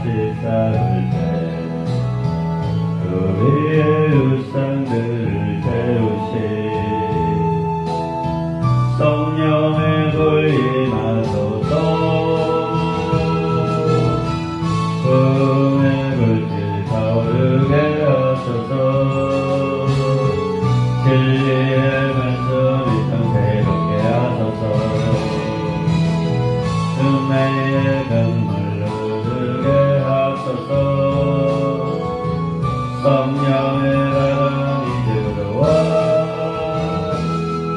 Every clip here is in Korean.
다시 쌓을 때 우리의 우상들을 태우시 성령의 불 임하소서 꿈의 불길 타오르게 하소서 진리의 말씀이 평생롭게 하소서 은혜의 강물 흐르게 하소서 성령의 바람이 들어와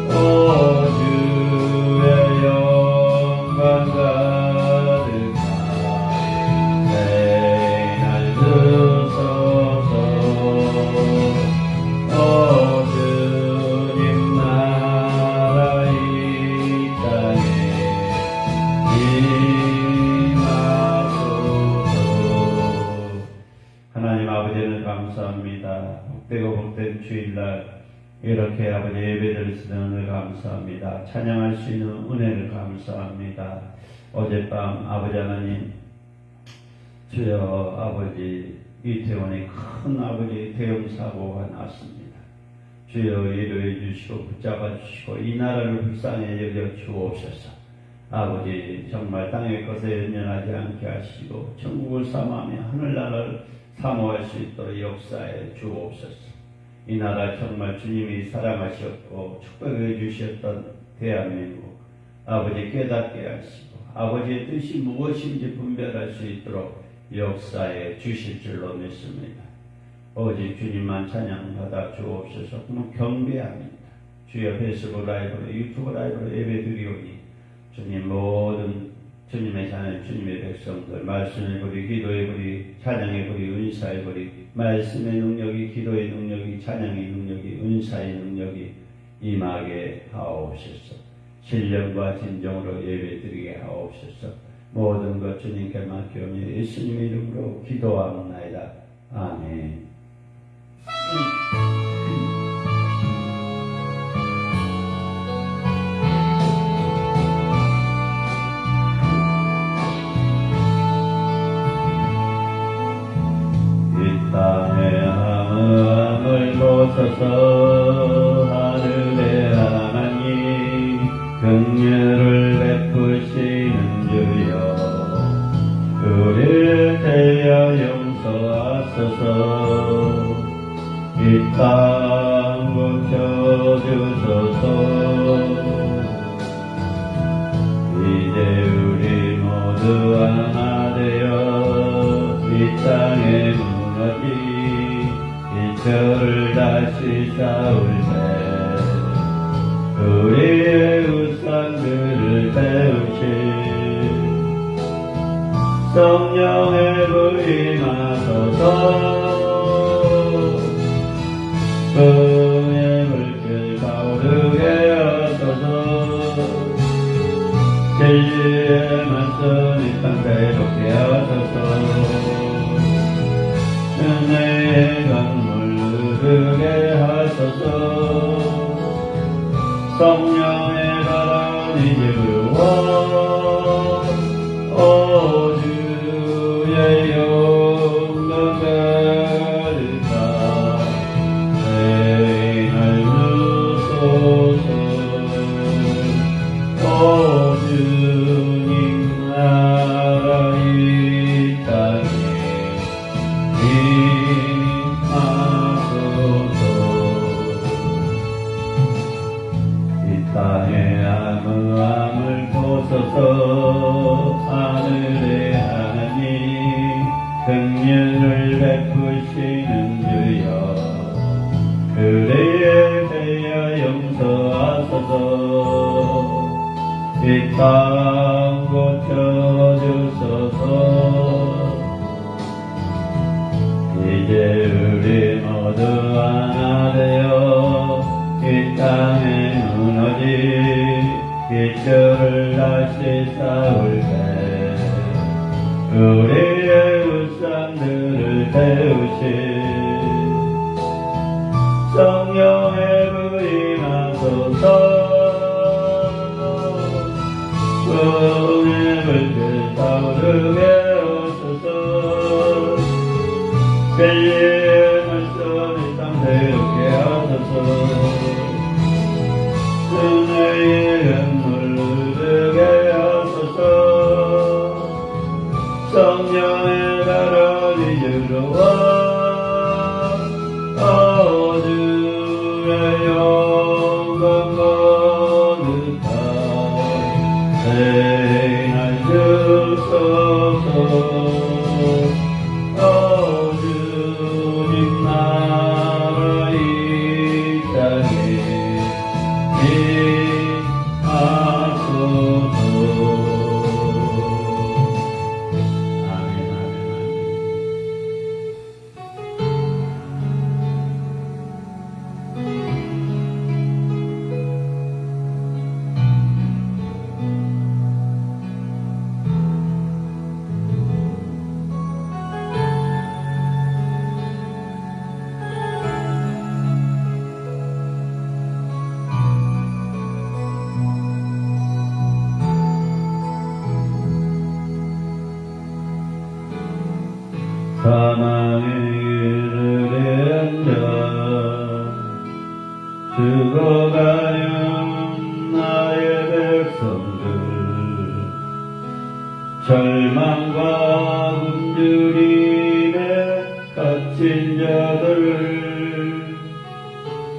오 주의 영광 가득한 내 날 주소서 오 주님 나라 이 땅에 임하소서. 하나님 아버지는 감사합니다. 복되고 복된 주일날 이렇게 아버지 예배드릴 수 있는 은혜를 감사합니다. 찬양할 수 있는 은혜를 감사합니다. 어젯밤 아버지 하나님 주여 아버지 이태원에 큰 아버지 대형 사고가 났습니다. 주여 위로해 주시고 붙잡아 주시고 이 나라를 불쌍히 여겨 주옵소서. 아버지 정말 땅의 것에 연연하지 않게 하시고 천국을 사모하며 하늘나라를 사모할 수 있도록 역사해 주옵소서. 이 나라 정말 주님이 사랑하셨고 축복해 주셨던 대한민국 아버지 깨닫게 하시고 아버지의 뜻이 무엇인지 분별할 수 있도록 역사해 주실 줄로 믿습니다. 오직 주님만 찬양받아 주옵소서. 경배합니다. 주여 페이스북 라이브로 유튜브 라이브로 예배 드리오니 주님 모든 주님의 자녀 주님의 백성들 말씀의 불이 기도의 불이 찬양의 불이 은사의 불이 말씀의 능력이 기도의 능력이 찬양의 능력이 은사의 능력이 임하게 하옵소서. 신령과 진정으로 예배드리게 하옵소서. 모든 것 주님께 맡기오며 예수님의 이름으로 기도하옵나이다. 아멘. 땅에 함을 보소서. 하늘의 하나님 긍휼을 베푸시는 주여 우리를 대하여 용서하소서. 이 땅 고쳐주소서. 이제 우리 모두 하나 되어 이 땅에 기초를 다시 쌓을 때 우리의 우상들을 태우신 성령의 불 임하소서. 꿈의 물길 타오르게 하소서. 진리의 말씀이 땅새롭게 하소서. 은혜의 강물 흐르게 하소서. 성령의 바람이 불어 오 주의 영광 가득한 내 날 주소서. 오 주님 나라 이 땅에 이 땅에 암을 보소서. 하늘의 하나님 긍휼을 베푸시는 주여 그대에 대하여 용서하소서. 이 땅 고쳐주소서. 이제 우리 모두 하나 되어 이 땅에 무너진 기초를 다시 쌓을 때 우리의 우상들을 태우신 성령의 불 임하소서. 꿈의 불길 타오르게 하소서. 행하여서서 주님 나라 이 땅에 임하소서. 아멘, 아멘, 사망의 길에 앉아 죽어가는 나의 백성들, 절망과 굶주림에 갇힌 자들을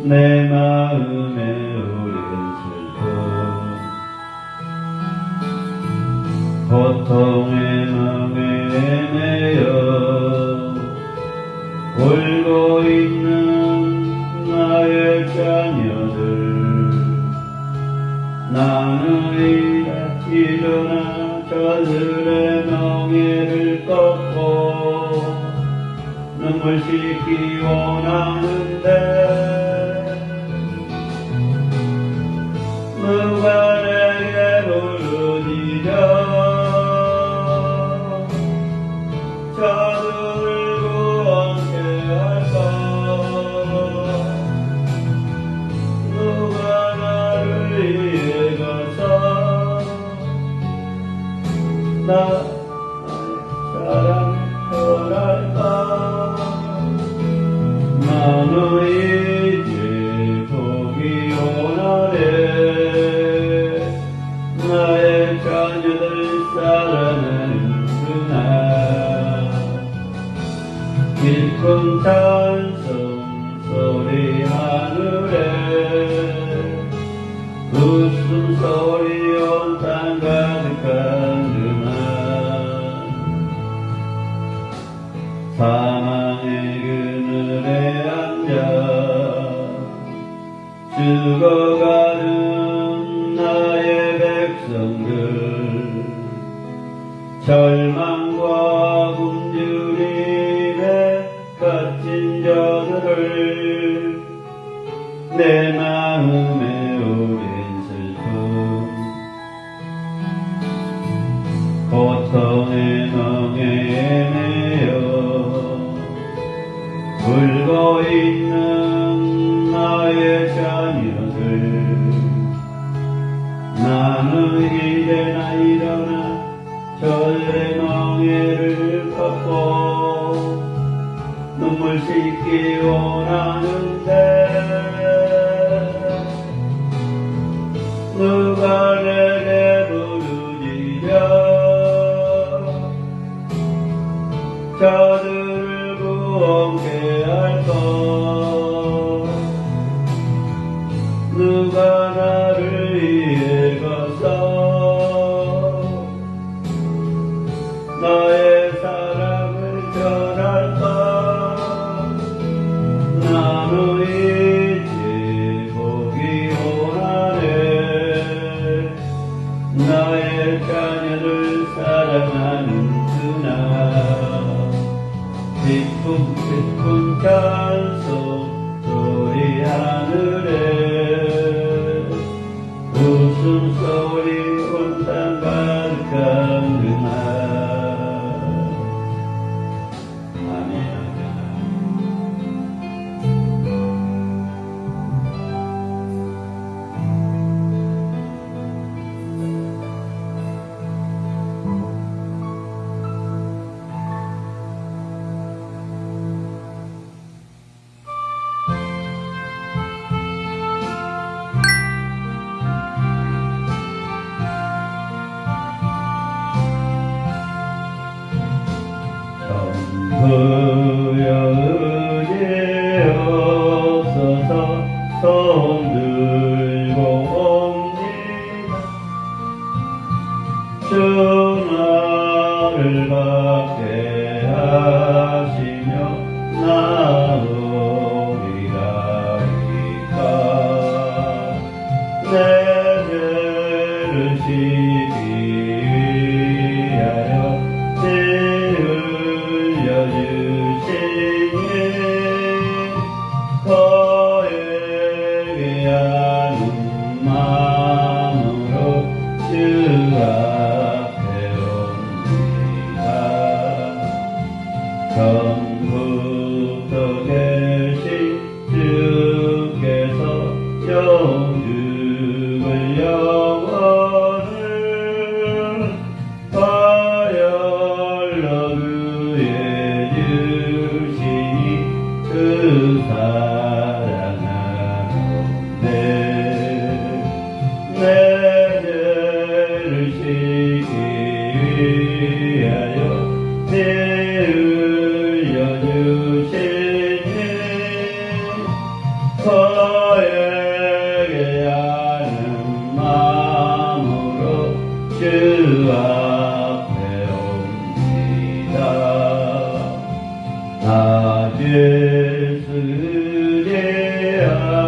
내 마음에 오랜 슬픔, 고통의 멍에 매여 울고 있는 나의 자녀들, 나는 일어나 저들의 멍에를 꺾고 눈물 씻기 원하는데 누가 내게 부르짖어 저들을 구원케 할까? 누가 나를 위해 가서 나의 사랑을 전할까? 나는 이제 보기 원하네. 나의 자녀들 사랑하는구나. 깊은 찬송 소리 하늘에 웃음소리 온 땅 가득하구나. 사망의 그늘에 앉아 죽어가는 나의 백성들, 절망과 굶주림에 갇힌 자들을 내 마음에 오랜 슬픔, 고통의 멍에 매여 울고 있는 나의 자녀들, 나는 이제나 일어나 저들의 멍에를 걷고 눈물 씻기 원하는데 누가 내게 부르짖어 저들을 구원케 할까? 누가 나를 위해 가서 나의 사랑을 전할까? 나는 이제 보기 원하네. 나의 자녀를 사랑하는구나. 깊은 깊은 찬송 소리 하늘에 웃음소리 온 땅 가득하구나. 아멘. 전부여 은혜 없어서 손 들고 옵니다. 내 죄를 씻기 위하여 피 흘려주시니 거에게 하는 마음으로 주 앞에 옵니다. 나 죄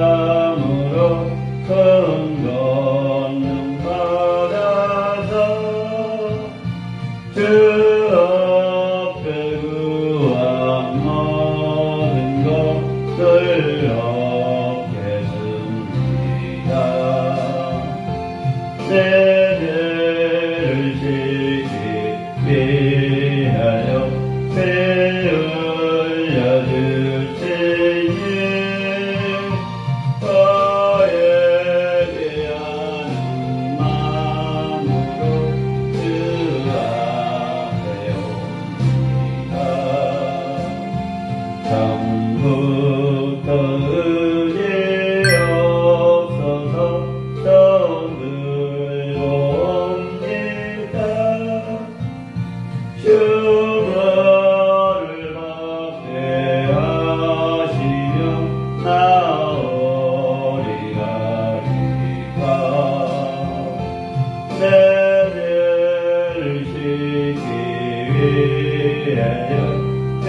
쓰리함으로 큰 권능 받아서 주 앞에 구한 모든 것을 얻겠습니다. 내 죄를 씻기 위하여 피 흘려주시니 거에게 하는 마음으로 주 앞에 옵니다. 처음부터 의지 없어서 손 들고 옵니다. 주벌을 받게 하시며 나오리가리까. 내 죄를 씻기 위하여 피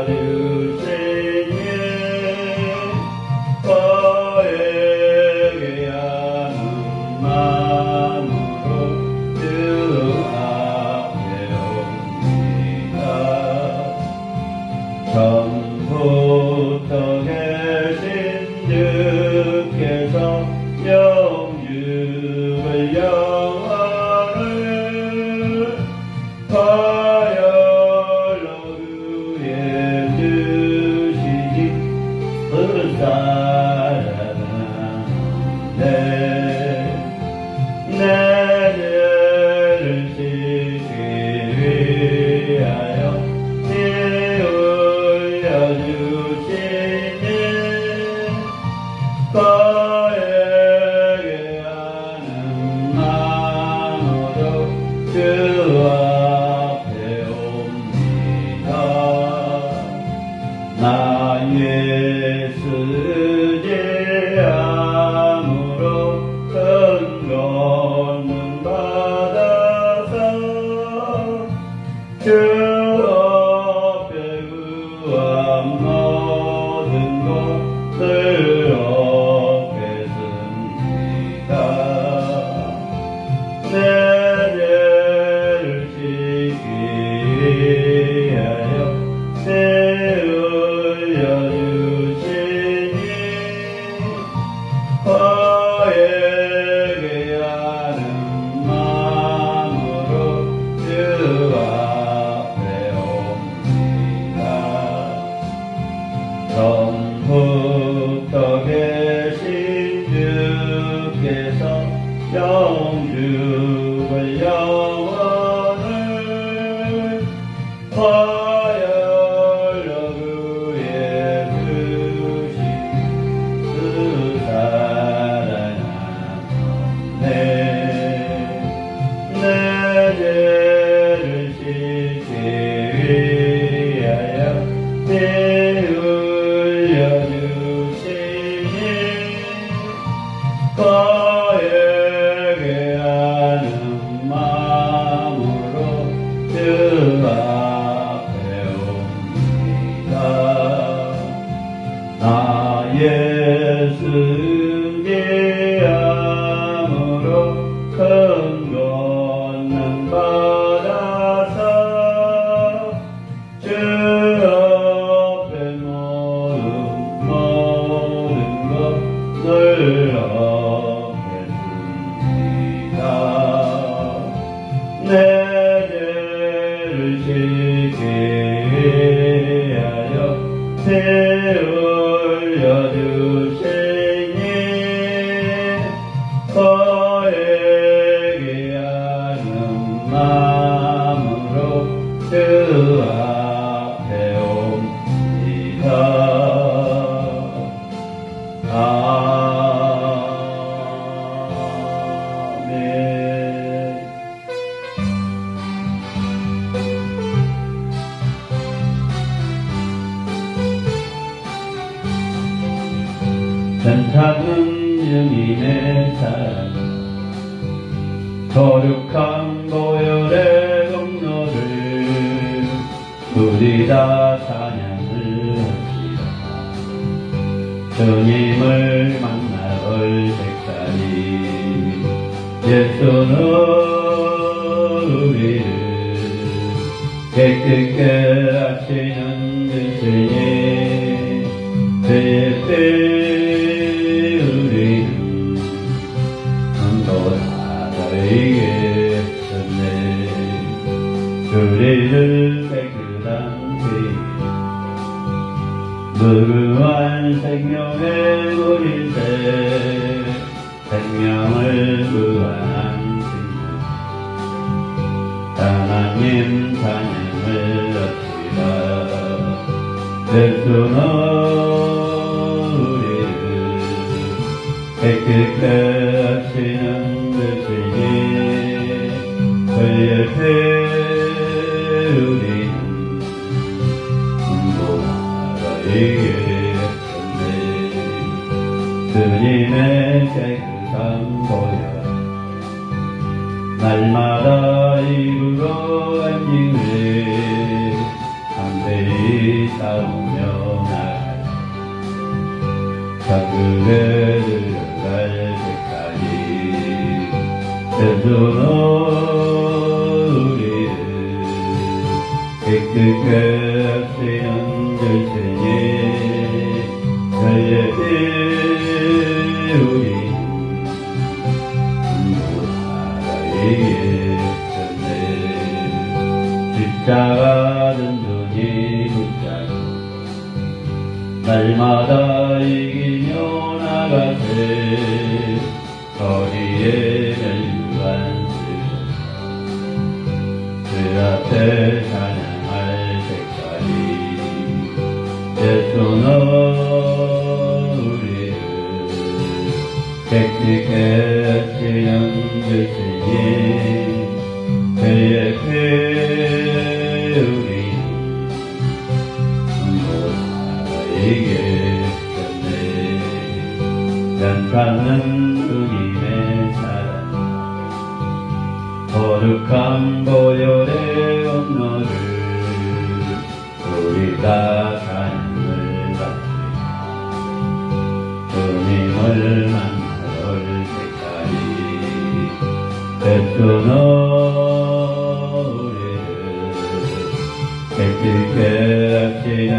흘려주시니 거에게 하는 마음으로 주 앞에 옵니다. 처음부터 계신 주께서 영육을 영원을 파열로 구해주시니 그 사랑하네. 내 죄를 씻기 위하여 피 흘려주시니 거에게 하는 마음으로 주 앞에 옵니다. 나의 쓰지함으로 큰 권능 받아서 주 앞에 구한 모든 것을 얻겠습니다. 내 죄를 씻기 위하여 피 흘려주시니 거에게 하는 마음으로 주 앞에 옵니다. 처음부터 계신 주께서 영육을 영원을 파열로 구해주신 그 사랑하네. 내 죄를 씻기 위하여 피 흘려주시니 거에게 하는 마음으로 주 앞에 옵니다. 나의 승리함으로 큰 권능 받아서 주 앞에 모든 것을 얻겠습니다. 괜찮은 주님의 사랑 거룩한 보혈의 공로를 우리 다 찬양을 합시다. 주님을 만나올 때까지 예수는 우리를 깨끗게 하시는 주시니 그의 피 우리는 너희에게 했네. 우리를 깨끗한 피 무궁한 생명의 물인데 생명을 구하는 하나님 찬양을 합시다. 예수는 우리를 깨끗게 하시는 주시니 그의 피 우리는 너희에게 했네. 주님의 깨끗한 보혈 날마다 입으로 안징을 담대히 싸우며 나갈 천국에 들어갈 때까지 예수는 우리를 깨끗게 하시는 주시니 그의 피 우리는 십자가 든든히 붙잡고 날마다 이기며 나가세. 거리에 멸류관 그 앞에 찬양할 때까지 예수는 우리를 깨끗게 하시는 주시니 그의 피 우리는 너희에게 했네. 괜찮은 주님의 사랑 거룩한 보혈의 온너를 우리 다 찬양을 받으며 주님을 만나올 때까지 예수는 우리를 깨끗게 하시는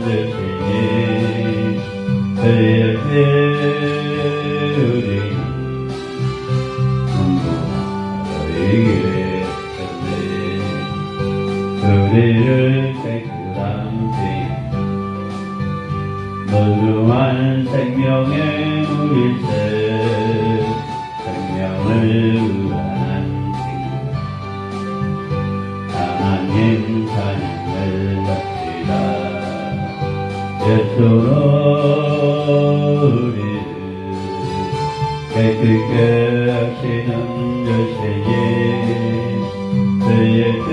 주시니 그의 피 우리는 너희에게 했네. 우리를 깨끗한 피 무궁한 생명의 물일세 생명을 구하는 하나님 찬양을 합시다. 예수는 우리를 깨끗게 하시는 주시니 그의 피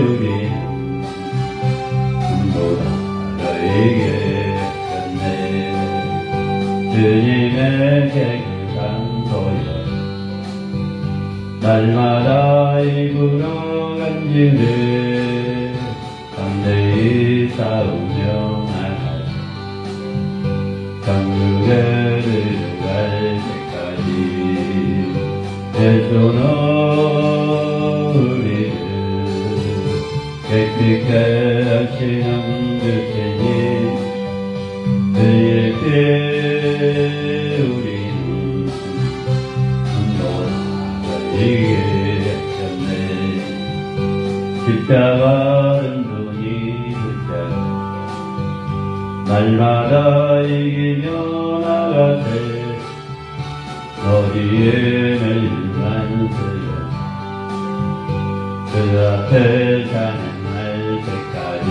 우리는 너희에게 했네. 주님의 깨끗한 보혈 날마다 입으로 간지를 담대히 싸우며 나갈 천국에 들어갈 때까지 예수는 우리를 깨끗게 하시는 주시니 그의 피 우리는 너희에게 했네. 십자가 든든히 붙잡고 날마다 이기며 나가세. 너희의 멸류관 수여 그 앞에 찬양할 때까지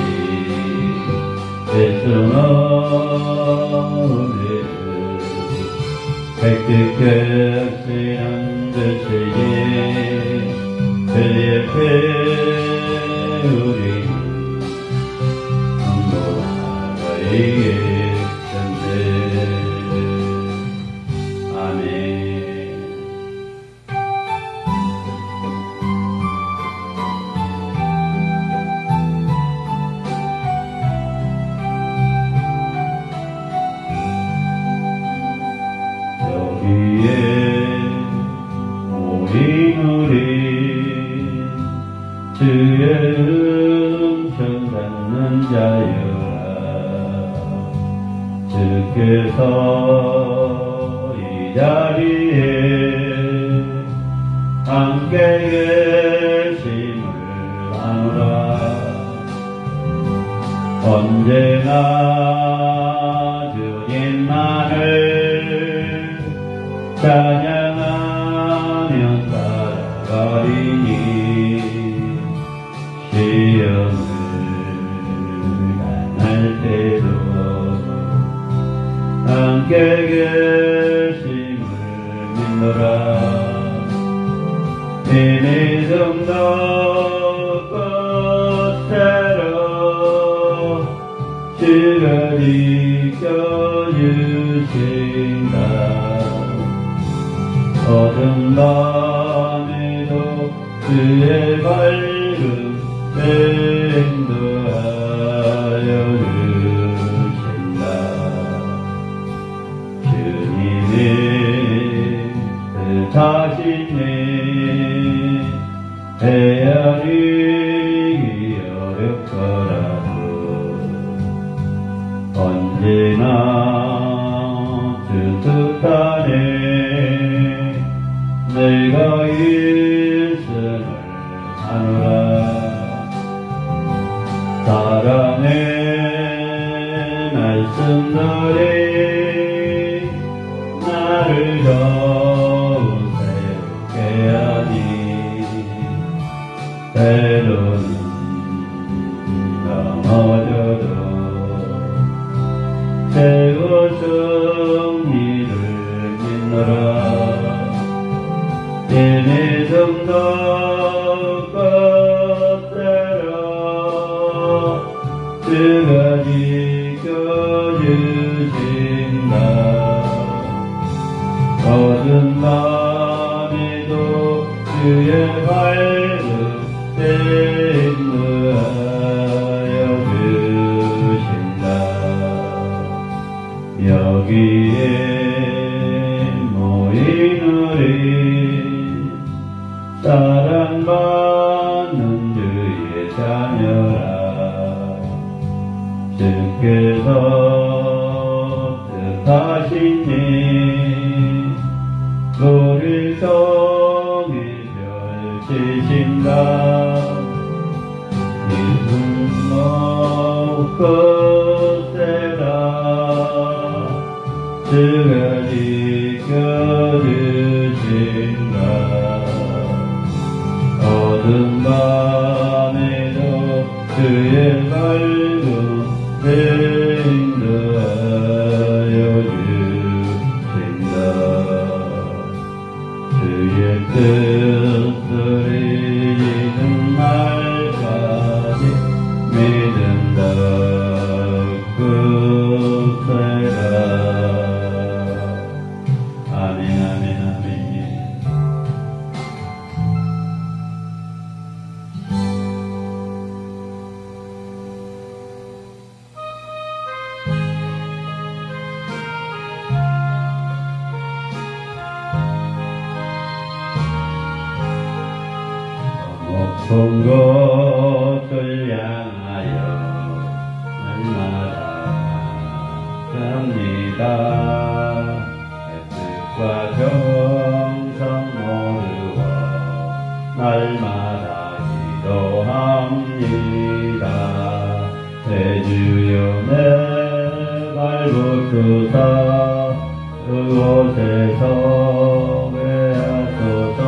예수는 우리를 깨끗게 하시는 주시니 그의 피 우리는 너희에게 했네. 아멘. 여기에 모인 우리 주의 음성 듣는 자여라. 주께서 이 자리에 함께 계심을 아노라. 언제나 주님만을 찬양하며 살아가리니 시험을 당할 때도 함께 계심을 믿노라. 이 믿음도 끝으로 주가 지켜주신다. 어둠 밤에도 주의 밝음 인도하여 주신다. 주님이 그 자신이 헤아리기 어렵더라도 언제나 주 뜻안에 내가 있음을 아노라. 사랑의 말씀들이 나를 더욱 새롭게 하니 때로는 넘어져도 세워준 이를 믿노라. 이 믿음도 끝으로 주가 지켜주신다. 어두운 밤에도 주의 밝음 인도하여 주신다. 여기에 모인 우리 사랑받는 주의 자녀라. 주께서 뜻하시니 우리 성이 펼치신다. 이분 끝에라 주가 지켜주신다. 어두운 밤에도 주의 밝음 인도하여 주신다. 주의 뜻을 이루는 날까지 믿음다 끝에라. 아멘 아멘 아멘. 높은 곳을 향하여 날마다 갑니다. 애뜻과 정성 모르고 날마다 기도합니다. 대주여 내 발붙드사 그곳에서 외하소서.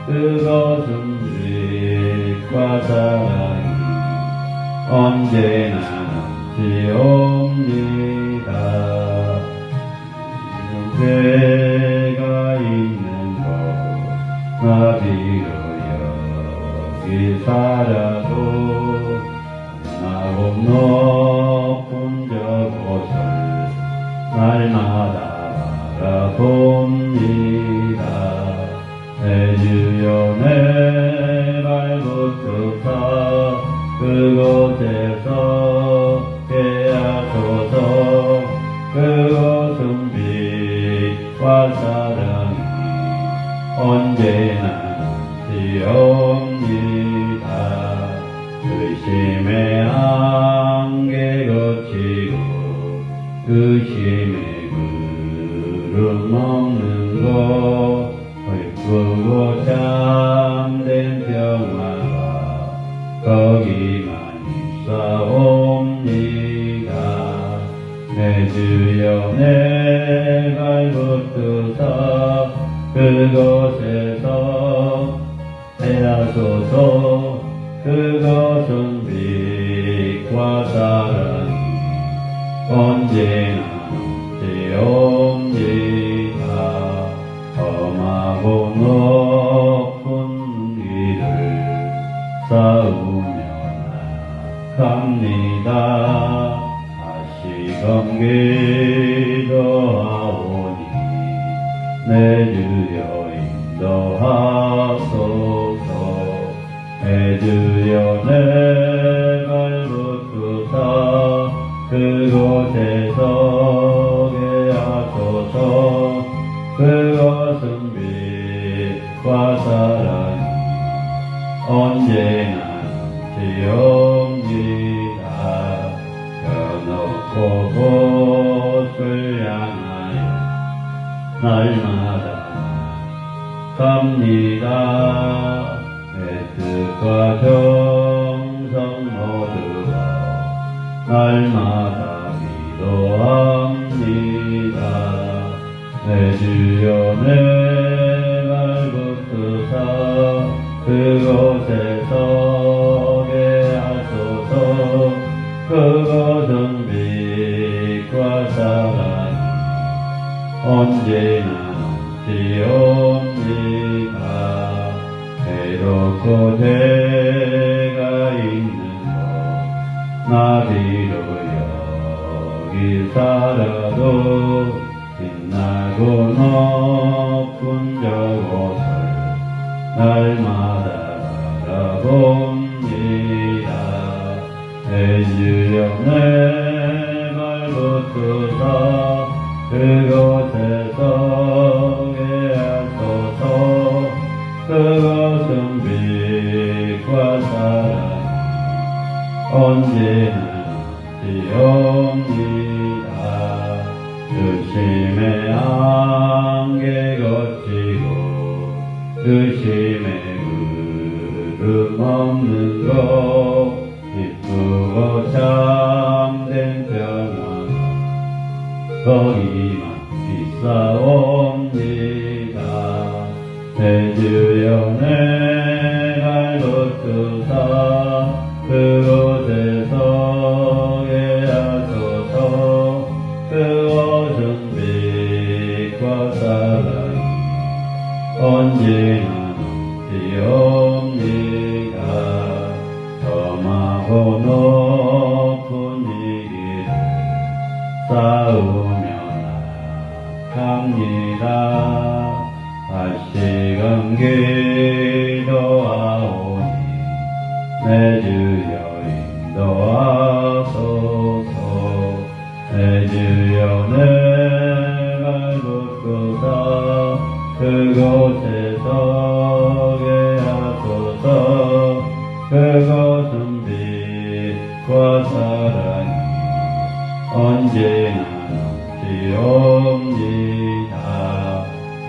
그것은 주의 과 사랑이 언제나 넘치옵니다. 죄가 있는 곳 나비로 여기 살아도 나고 높은 저곳을 날마다 바라보 내 주여 내 발붙드사 그곳에서 깨하소서. 그곳은 빛과 사랑이 언제나 지옵니다. 의심의 안개 거치고 의심의 구름 없는 곳 기쁘고 참된 평화가 거기만 있사옵니다. 내 주여 내 발붙드사 그곳에서 해하소서. 그것은 빛과 사랑이 언제나 되옵니다. 험하고 높은 길을 싸우며 나갑니다. 다시금 기도하오니 내 주여 인도하소서. 내 주여 내 발붙드사 그곳에서 계하소서. 그것은 빛과 사랑이 언제나 지옵니다. 펴놓고 곳을 향하여 날마다 갑니다. 내 뜻과 정성 모두로 날마다 기도합니다. 내 주여 내 발붙드사 그곳에서 계하소서. 그것은 빛과 사랑이 언제나 지옵니다. 해롭고 죄가 있는 곳 나비로 여기 살아도 빛나고 높은 저곳을 날마다 바라봅니다. 내 주여 내 발붙드사 그곳에서 계하소서. 그것은 빛과 사랑이 언제나 지옵니다. 의심의 안개 거치고 의심의 구름 없는 곳 기쁘고 참된 평화가 거기만 있사옵니다. 내 주여 내 발붙드사 그곳에서 계하소서. 그것은 빛과 사랑이 언제나 지옵니다. 험하고 높은 이 길을 싸우며 나갑니다. 다시금 기도하오니 내 주여 인도하소서. 내 주여 내 발붙드사 그곳에서 계하소서. 그것은 빛과 사랑이 언제나 지옵니다.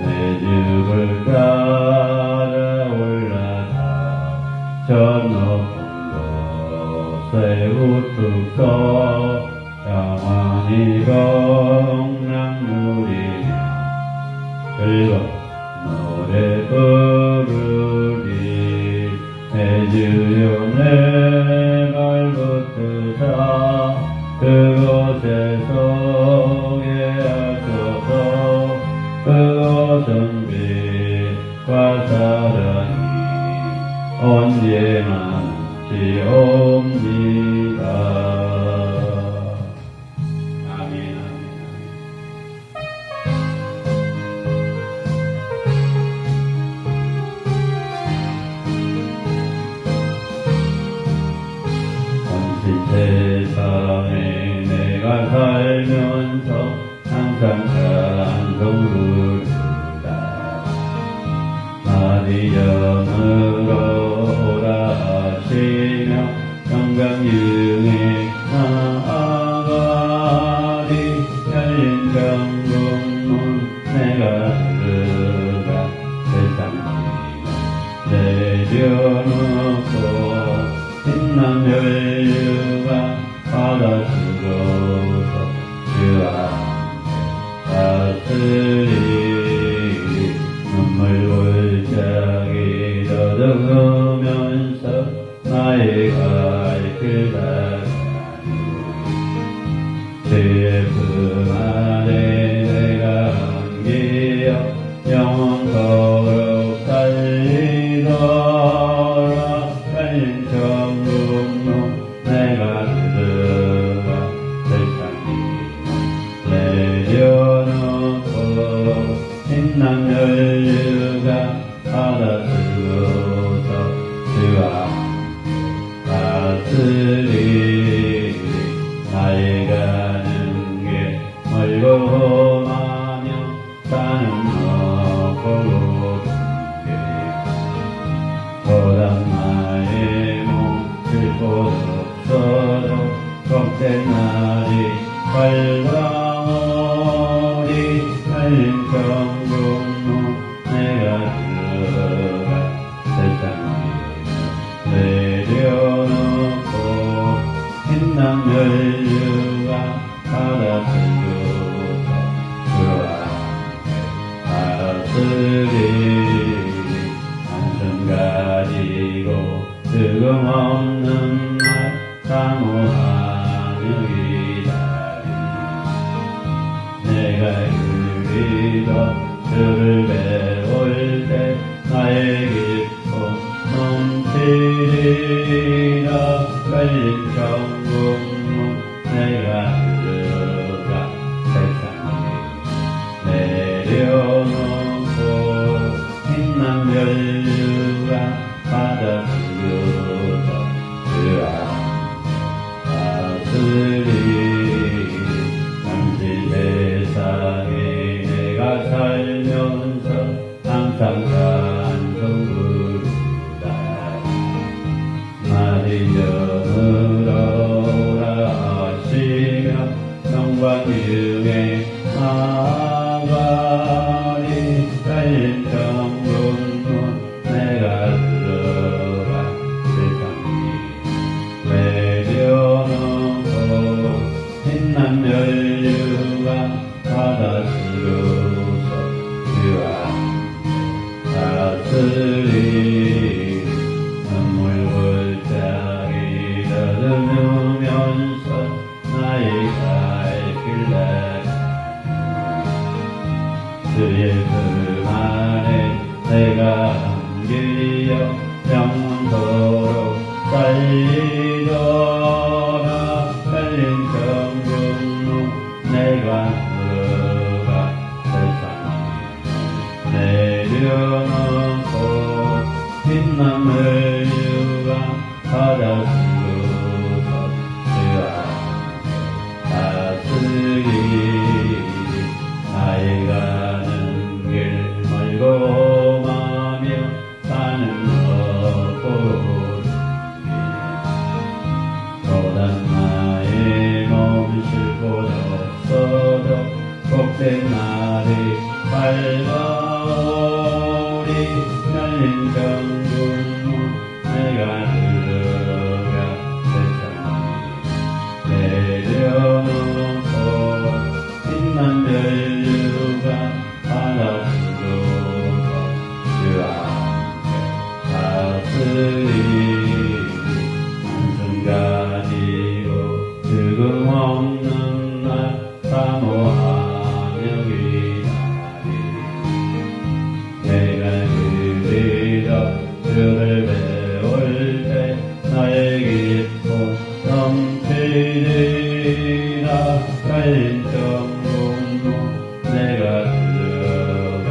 내 주를 따라 올라가 저 높은 곳에 우뚝 서 영원히 공랑 누리며 즐거운 노래 부르리. 내 주여 내 발붙드사 그곳에서 계하소서. 그것은 빛과 사랑이 언제나 지옵니다. 아멘. 아멘. 마리전으로 오라 하시며 영광 중에 나아가리 열린 천국문 내가 들어가 세상 내려놓고 빛난 혈류가 받아주고서 주와 다스리리 눈물 골짜기 더듬으면서 나의 갈 길 닦아니 주의 품 안에 내가 안기어 영원토록 달리더라 달린 천국로 내가 들어가 세상이 내려놓고 빛난 혈류가 받아들고서 주와 다스리리 나의 가는 길 멀고 험하며 산은 높고 높은데 보다 나의 몸 쉴곳 없어도 꺾된 날이 발광오리 달린 천국로 내가 들어가 세상에 내려놓고 빛난 혈류가 받아들고서 주와 다스리리 한숨 가지고 뜨금 없는 날 사모하며 기다리 내가 유리도 주를 배울 때 나의 기쁨 넘치리라 열린 천국문 내가 들어가 세상에 내려놓고 빛난 혈류가 받아들여서 주와 다스리리 잠시 세상에 내가 살면서 항상 찬송 부르다 마리전으로 오라 하시며 영광 중에 나아가리 달린 천국문 내가 들어가 세상이 내려놓고 빛난 혈류가 받아들여서 주와 다스리리 눈물 골짜기 더듬으면서 나의 갈 길 닦아니 주의 품 안에 내가 안기어 영원토록 달리더라 달린 천국로 내가 들어가 세상에 내려놓고 빛난 혈류가 받아들고서 주와 다스리리 나의 가는 길 멀고 험하며 산은 높고 고단 나의 몸 쉴곳 없어도 복된 날이 밝아오리 열린 천국문 내가 들어가 세상에 내려놓고 빛난 혈류가 받아들고서 주와 다스리리 한숨 가지고 뜨금 없는 날 사모하며 기다리 내가 그리도 주를 배울 때 나의 기쁨 넘치리라 열린 천국로 내가 들어가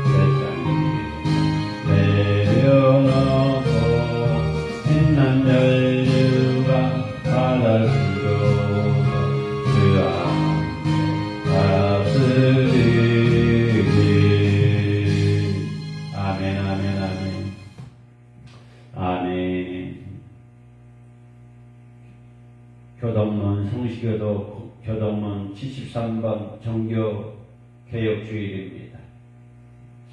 세상에 내려놓고 빛난 혈류가 받아들고서 주와 다스리리 아멘 아멘 아멘 성시교도 교동문 73번 종교개혁주일입니다.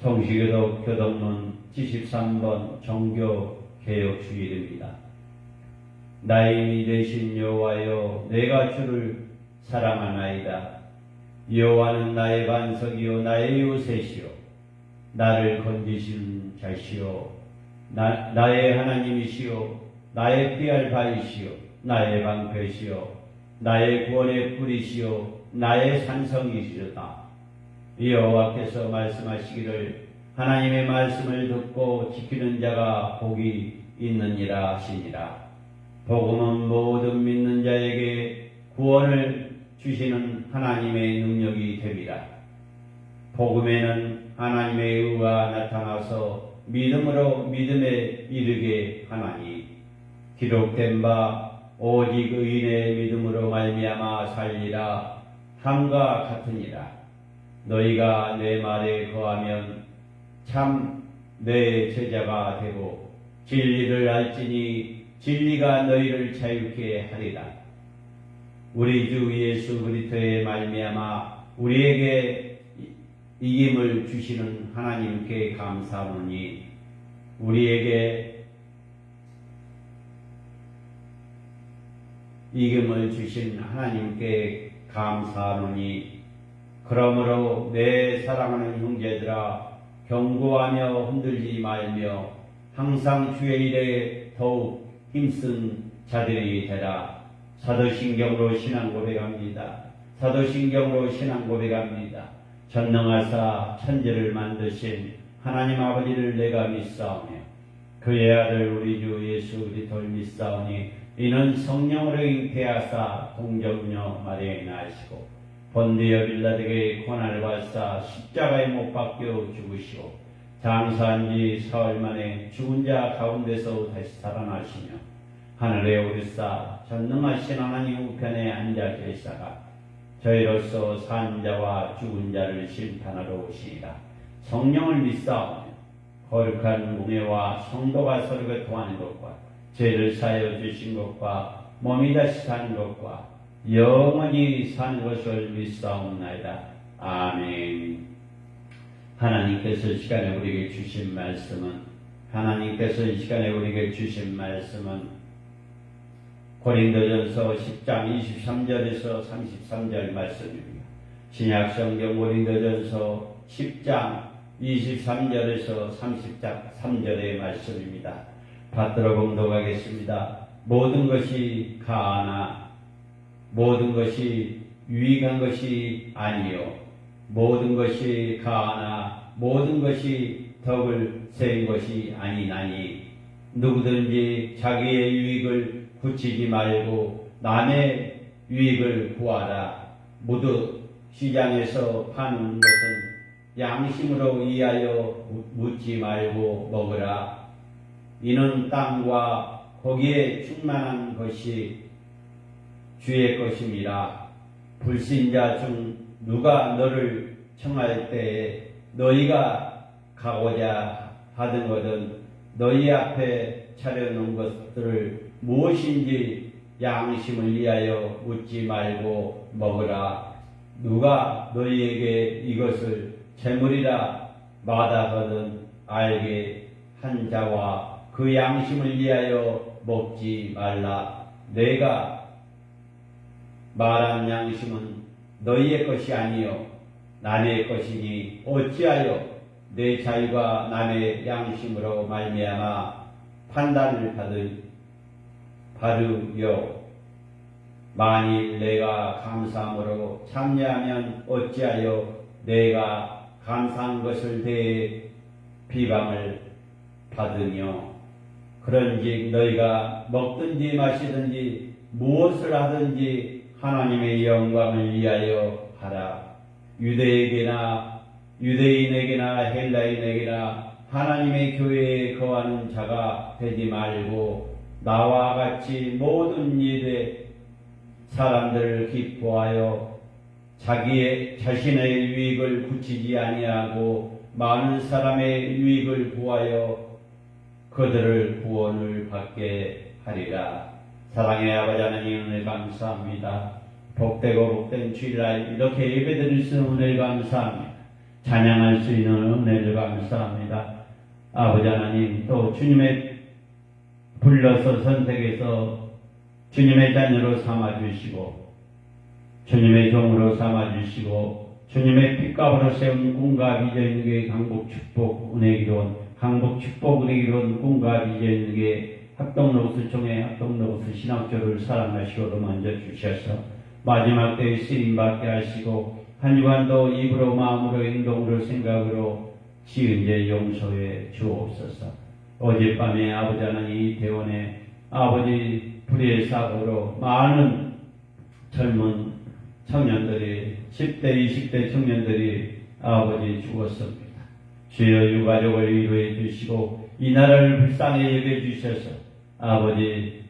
성시교도 교동문 73번 종교개혁주일입니다. 나의 되신 여호와여, 내가 주를 사랑하나이다. 여호와는 나의 반석이요 나의 요새시요 나를 건지시는 자시요 나의 하나님이시요 나의 피할 바이시요 나의 방패시요 나의 구원의 뿌리시요 나의 산성이시로다. 여호와께서 말씀하시기를 하나님의 말씀을 듣고 지키는 자가 복이 있느니라 하시니라. 복음은 모든 믿는 자에게 구원을 주시는 하나님의 능력이 됩니다. 복음에는 하나님의 의가 나타나서 믿음으로 믿음에 이르게 하나니 기록된 바 오직 의인의 믿음으로 말미암아 살리라 함과 같으니라. 너희가 내 말에 거하면 참 내 제자가 되고 진리를 알지니 진리가 너희를 자유케 하리라. 우리 주 예수 그리스도의 말미암아 우리에게 이김을 주시는 하나님께 감사하노니 우리에게 이김을 주신 하나님께 감사하노니 그러므로 내 사랑하는 형제들아 경고하며 흔들리지 말며 항상 주의 일에 더욱 힘쓴 자들이 되라. 사도신경으로 신앙 고백합니다. 사도신경으로 신앙 고백합니다. 전능하사 천지를 만드신 하나님 아버지를 내가 믿사오며 그의 아들 우리 주 예수 그리스도를 믿사오니 이는 성령으로 잉태하사 동정녀 마리아에 나시고 본디어 빌라에게 고난을 받사 십자가에 못 박혀 죽으시고 장사한 지 사흘 만에 죽은 자 가운데서 다시 살아나시며 하늘에 오르사 전능하신 하나님 우편에 앉아 계시다가 저희로서 산 자와 죽은 자를 심판하러 오시리라. 성령을 믿사오며 거룩한 공예와 성도가 서로 교통하는 것과 죄를 사하여 주신 것과 몸이 다시 사는 것과 영원히 사는 것을 믿사옵나이다. 아멘. 하나님께서 이 시간에 우리에게 주신 말씀은 고린도전서 10장 23절에서 33절 말씀입니다. 신약성경 고린도전서 10장 23절에서 33절의 말씀입니다. 받들어 봉독하겠습니다. 모든 것이 가하나 모든 것이 유익한 것이 아니요 모든 것이 가하나 모든 것이 덕을 세운 것이 아니나니 누구든지 자기의 유익을 굳히지 말고 남의 유익을 구하라. 모두 시장에서 파는 것은 양심으로 이하여 묻지 말고 먹으라. 이는 땅과 거기에 충만한 것이 주의 것임이라. 불신자 중 누가 너를 청할 때에 너희가 가고자 하던 것은 너희 앞에 차려놓은 것들을 무엇인지 양심을 위하여 묻지 말고 먹으라. 누가 너희에게 이것을 재물이라 마다하든 알게 한 자와 그 양심을 위하여 먹지 말라. 내가 말한 양심은 너희의 것이 아니요 남의 것이니 어찌하여 내 자유가 남의 양심으로 말미암아 판단을 받으려. 만일 내가 감사함으로 참여하면 어찌하여 내가 감사한 것을 대해 비방을 받으며. 그런즉 너희가 먹든지 마시든지 무엇을 하든지 하나님의 영광을 위하여 하라. 유대인에게나 헬라인에게나 하나님의 교회에 거하는 자가 되지 말고 나와 같이 모든 일에 사람들을 기뻐하여 자신의 유익을 굳히지 아니하고 많은 사람의 유익을 구하여 그들을 구원을 받게 하리라. 사랑의 아버지 하나님, 은혜 감사합니다. 복되고 복된 주일날 이렇게 예배드릴 수 있는 은혜를 감사합니다. 찬양할 수 있는 은혜를 감사합니다. 아버지 하나님, 또 주님의 불러서 선택해서 주님의 자녀로 삼아주시고 주님의 종으로 삼아주시고 주님의 핏값으로 세운 꿈과 비전교회 강북 축복 은혜 기도원 강북 축복 은혜 기도원 꿈과 비전교회 합동로스 총회 합동로스 신학교를 사랑하시고 먼저 주셔서 마지막 때에 쓰임받게 하시고 한 주간도 입으로 마음으로 행동으로 생각으로 지은 죄 용서해 주옵소서. 어젯밤에 아버지 하나님 이태원에 아버지 불의의 사고로 많은 젊은 청년들이 10대 20대 청년들이 아버지 죽었습니다. 주여 유가족을 위로해 주시고 이 나라를 불쌍히 여겨 주셔서 아버지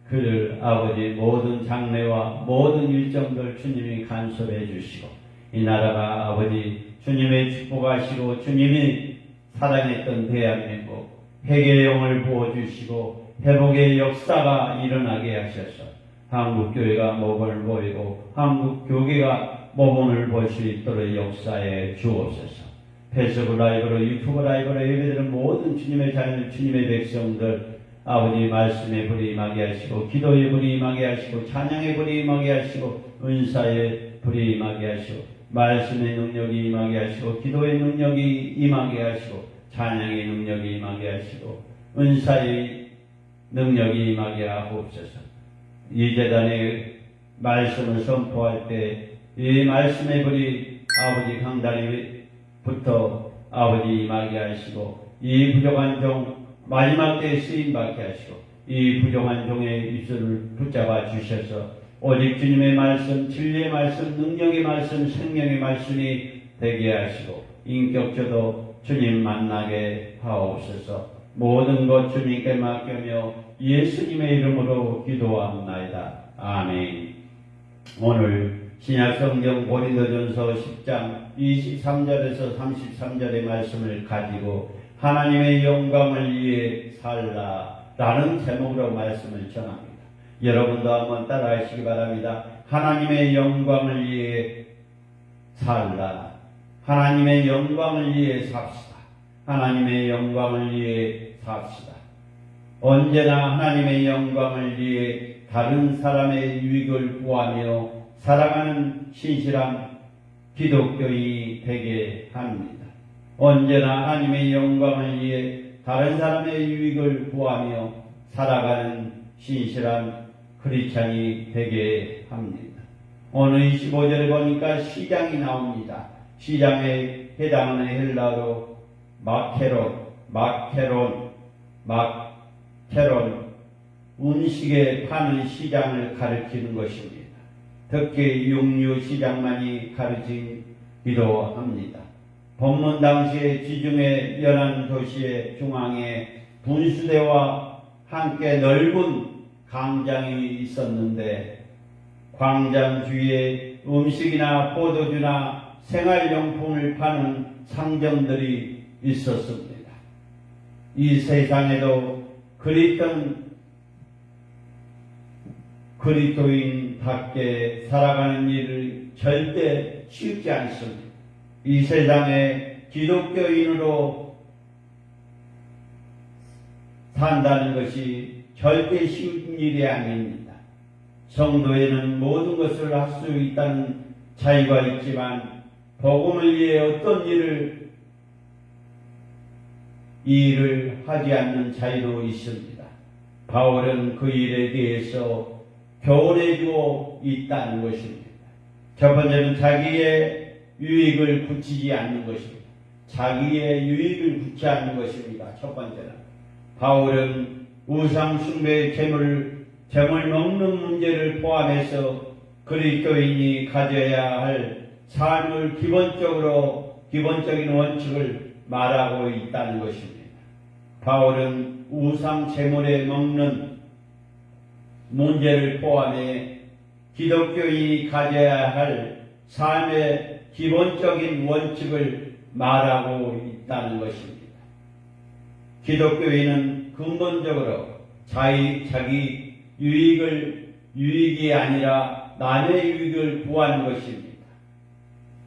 그를 아버지 모든 장례와 모든 일정들 주님이 간섭해 주시고 이 나라가 아버지 주님의 축복하시고 주님이 사랑했던 대한민국 회개의 영을 부어주시고 회복의 역사가 일어나게 하셔서 한국교회가 목을 보이고 한국교회가 모범을 볼 수 있도록 역사에 주옵소서. 페이스북 라이브로 유튜브 라이브로 예배드리는 모든 주님의 자녀들 주님의 백성들 아버지 말씀의 불이 임하게 하시고 기도의 불이 임하게 하시고 찬양의 불이 임하게 하시고 은사의 불이 임하게 하시고 말씀의 능력이 임하게 하시고 기도의 능력이 임하게 하시고 찬양의 능력이 임하게 하시고 은사의 능력이 임하게 하옵소서. 이 재단의 말씀을 선포할 때 이 말씀의 불이 아버지 강다리부터 아버지 임하게 하시고 이 부족한 종 마지막 때에 쓰임받게 하시고 이 부족한 종의 입술을 붙잡아 주셔서 오직 주님의 말씀, 진리의 말씀, 능력의 말씀, 생명의 말씀이 되게 하시고 인격적으로 주님 만나게 하옵소서. 모든 것 주님께 맡기며 예수님의 이름으로 기도합나이다. 아멘. 오늘 신약성경 고린도전서 10장 23절에서 33절의 말씀을 가지고 하나님의 영광을 위해 살라라는 제목으로 말씀을 전합니다. 여러분도 한번 따라하시기 바랍니다. 하나님의 영광을 위해 살라. 하나님의 영광을 위해 삽시다. 하나님의 영광을 위해 삽시다. 언제나 하나님의 영광을 위해 다른 사람의 유익을 구하며 살아가는 신실한 기독교인이 되게 합니다. 언제나 하나님의 영광을 위해 다른 사람의 유익을 구하며 살아가는 신실한 크리스찬이 되게 합니다. 오늘 25절에 보니까 시장이 나옵니다. 시장에 해당하는 헬라어로 마케론, 음식에 파는 시장을 가리키는 것입니다. 특히 육류 시장만이 가르치기도 합니다. 본문 당시에 지중해 연안 도시의 중앙에 분수대와 함께 넓은 광장이 있었는데 광장 주위에 음식이나 포도주나 생활용품을 파는 상점들이 있었습니다. 이 세상에도 그리스도인답게 살아가는 일을 절대 쉽지 않습니다. 이 세상에 기독교인으로 산다는 것이 절대 쉬운 일이 아닙니다. 성도에는 모든 것을 할 수 있다는 자유가 있지만 복음을 위해 어떤 이 일을 하지 않는 자유도 있습니다. 바울은 그 일에 대해서 교훈해주고 있다는 것입니다. 첫 번째는 자기의 유익을 굳히지 않는 것입니다. 자기의 유익을 굳지 않는 것입니다. 첫 번째는 바울은 우상 숭배의 재물 먹는 문제를 포함해서 그리스도인이 가져야 할 삶을 기본적인 원칙을 말하고 있다는 것입니다. 바울은 우상 재물에 먹는 문제를 포함해 기독교인이 가져야 할 삶의 기본적인 원칙을 말하고 있다는 것입니다. 기독교인은 근본적으로 자기 유익이 아니라 남의 유익을 구하는 것입니다.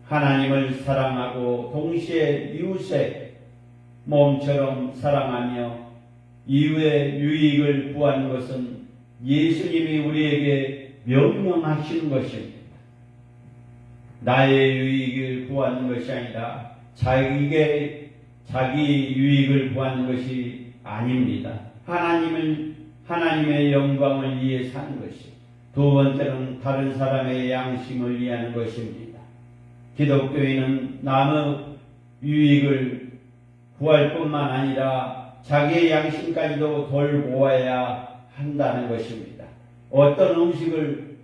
하나님을 사랑하고 동시에 이웃의 몸처럼 사랑하며 이웃의 유익을 구하는 것은 예수님이 우리에게 명령하시는 것입니다. 나의 유익을 구하는 것이 아니라 자기 유익을 구하는 것이 아닙니다. 하나님의 영광을 위해 사는 것이. 두 번째는 다른 사람의 양심을 위하는 것입니다. 기독교인은 남의 유익을 구할 뿐만 아니라 자기의 양심까지도 돌보아야 한다는 것입니다. 어떤 음식을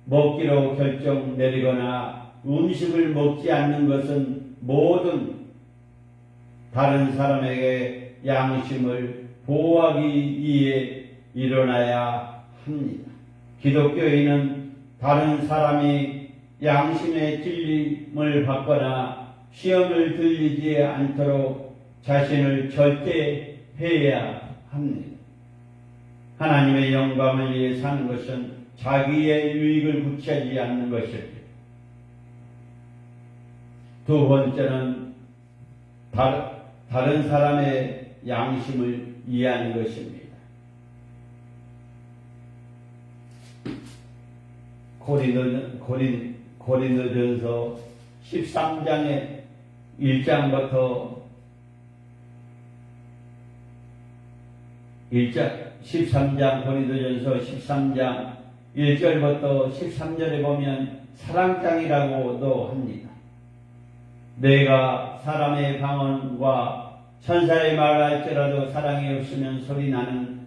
먹기로 결정 내리거나 음식을 먹지 않는 것은 모든 다른 사람에게 양심을 보호하기 위해 일어나야 합니다. 기독교인은 다른 사람이 양심의 찔림을 받거나 시험을 들리지 않도록 자신을 절제해야 합니다. 하나님의 영광을 위해 사는 것은 자기의 유익을 구취하지 않는 것입니다. 두 번째는 다른 사람의 양심을 이해하는 것입니다. 고린도전서 13장의 1장부터 13장 고린도전서 13장 1절부터 13절에 보면 사랑장이라고도 합니다. 내가 사람의 방언과 천사의 말을 할지라도 사랑이 없으면 소리나는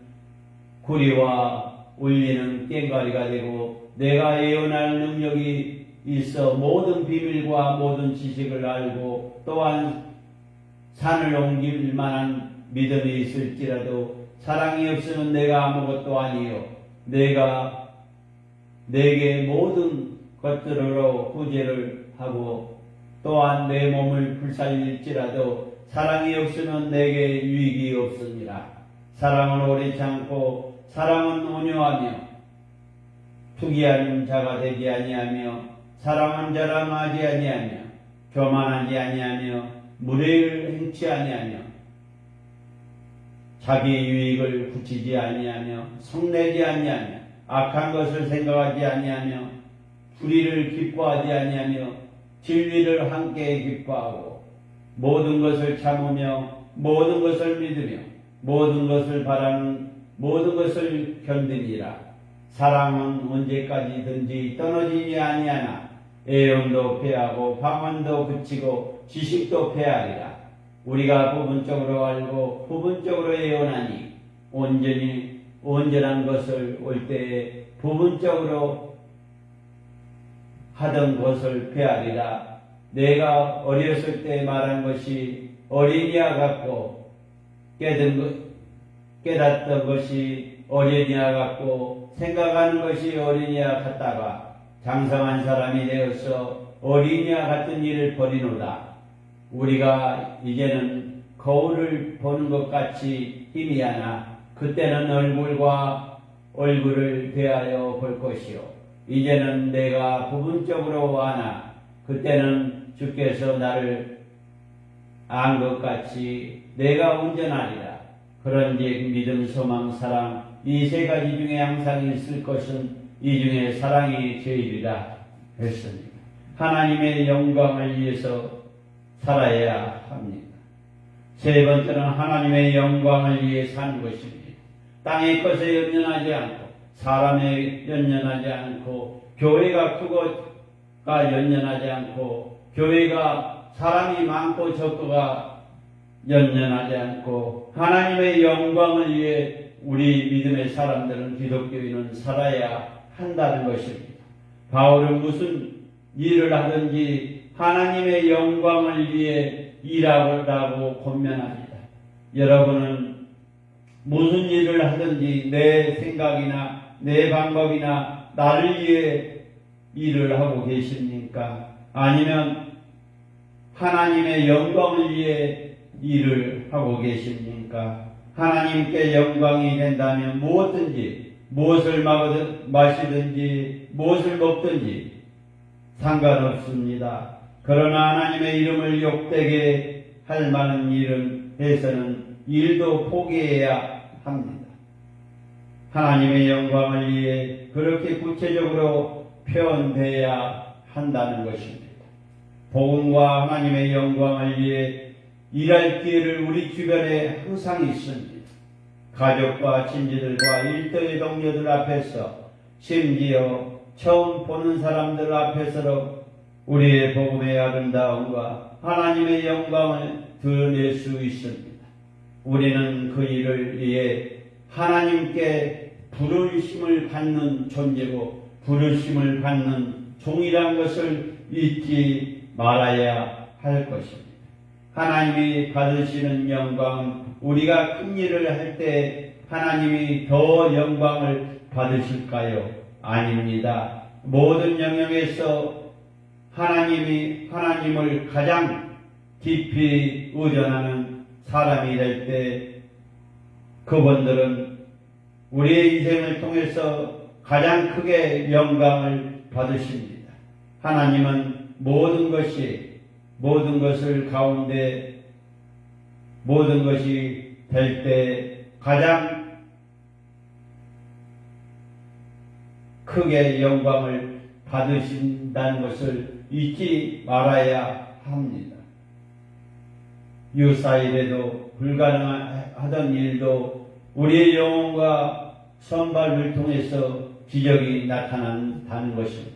구리와 울리는 꽹과리가 되고 내가 예언할 능력이 있어 모든 비밀과 모든 지식을 알고 또한 산을 옮길 만한 믿음이 있을지라도 사랑이 없으면 내가 아무것도 아니요 내가 내게 모든 것들로 구제를 하고 또한 내 몸을 불살릴지라도 사랑이 없으면 내게 유익이 없습니다. 사랑은 오래 참고 사랑은 온유하며 투기하는 자가 되지 아니하며 사랑은 자랑하지 아니하며 교만하지 아니하며 무례를 행치 아니하며 자기 유익을 굳히지 아니하며 성내지 아니하며 악한 것을 생각하지 아니하며 불의를 기뻐하지 아니하며 진리를 함께 기뻐하고 모든 것을 참으며 모든 것을 믿으며 모든 것을 바라는 모든 것을 견디니라. 사랑은 언제까지든지 떨어지지 아니하나 애언도 패하고 방언도 그치고 지식도 패하리라. 우리가 부분적으로 알고 부분적으로 애언하니 온전한 것을 올 때에 부분적으로 하던 것을 패하리라. 내가 어렸을 때 말한 것이 어린이와 같고 깨닫던 것이 어린이와 같고 생각하는 것이 어린이와 같다가 장성한 사람이 되어서 어린이와 같은 일을 벌이노다. 우리가 이제는 거울을 보는 것 같이 희미하나 그때는 얼굴과 얼굴을 대하여 볼 것이요 이제는 내가 부분적으로 아나 그때는 주께서 나를 안 것 같이 내가 온전하리라. 그런즉 믿음, 소망, 사랑 이 세 가지 중에 항상 있을 것은 이 중에 사랑이 제일이라 했습니다. 하나님의 영광을 위해서 살아야 합니다. 세 번째는 하나님의 영광을 위해 사는 것입니다. 땅의 것에 연연하지 않고 사람에 연연하지 않고 교회가 크고가 연연하지 않고 교회가 사람이 많고 적고가 연연하지 않고 하나님의 영광을 위해 우리 믿음의 사람들은 기독교인은 살아야 한다는 것입니다. 바울은 무슨 일을 하든지 하나님의 영광을 위해 일하라고 권면합니다. 여러분은 무슨 일을 하든지 내 생각이나 내 방법이나 나를 위해 일을 하고 계십니까? 아니면 하나님의 영광을 위해 일을 하고 계십니까? 하나님께 영광이 된다면 무엇든지 무엇을 마시든지 무엇을 먹든지 상관없습니다. 그러나 하나님의 이름을 욕되게 할 만한 일은 해서는 일도 포기해야 합니다. 하나님의 영광을 위해 그렇게 구체적으로 표현되어야 한다는 것입니다. 복음과 하나님의 영광을 위해 일할 기회를 우리 주변에 항상 있습니다. 가족과 친지들과 일터의 동료들 앞에서, 심지어 처음 보는 사람들 앞에서도 우리의 복음의 아름다움과 하나님의 영광을 드러낼 수 있습니다. 우리는 그 일을 위해 하나님께 부르심을 받는 존재고 부르심을 받는 종이란 것을 잊지 말아야 할 것입니다. 하나님이 받으시는 영광은 우리가 큰 일을 할 때 하나님이 더 영광을 받으실까요? 아닙니다. 모든 영역에서 하나님을 가장 깊이 의존하는 사람이 될 때 그분들은 우리의 인생을 통해서 가장 크게 영광을 받으십니다. 하나님은 모든 것을 가운데 모든 것이 될 때 가장 크게 영광을 받으신다는 것을 잊지 말아야 합니다. 유사일에도 불가능하던 일도 우리의 영혼과 선발을 통해서 기적이 나타난다는 것입니다.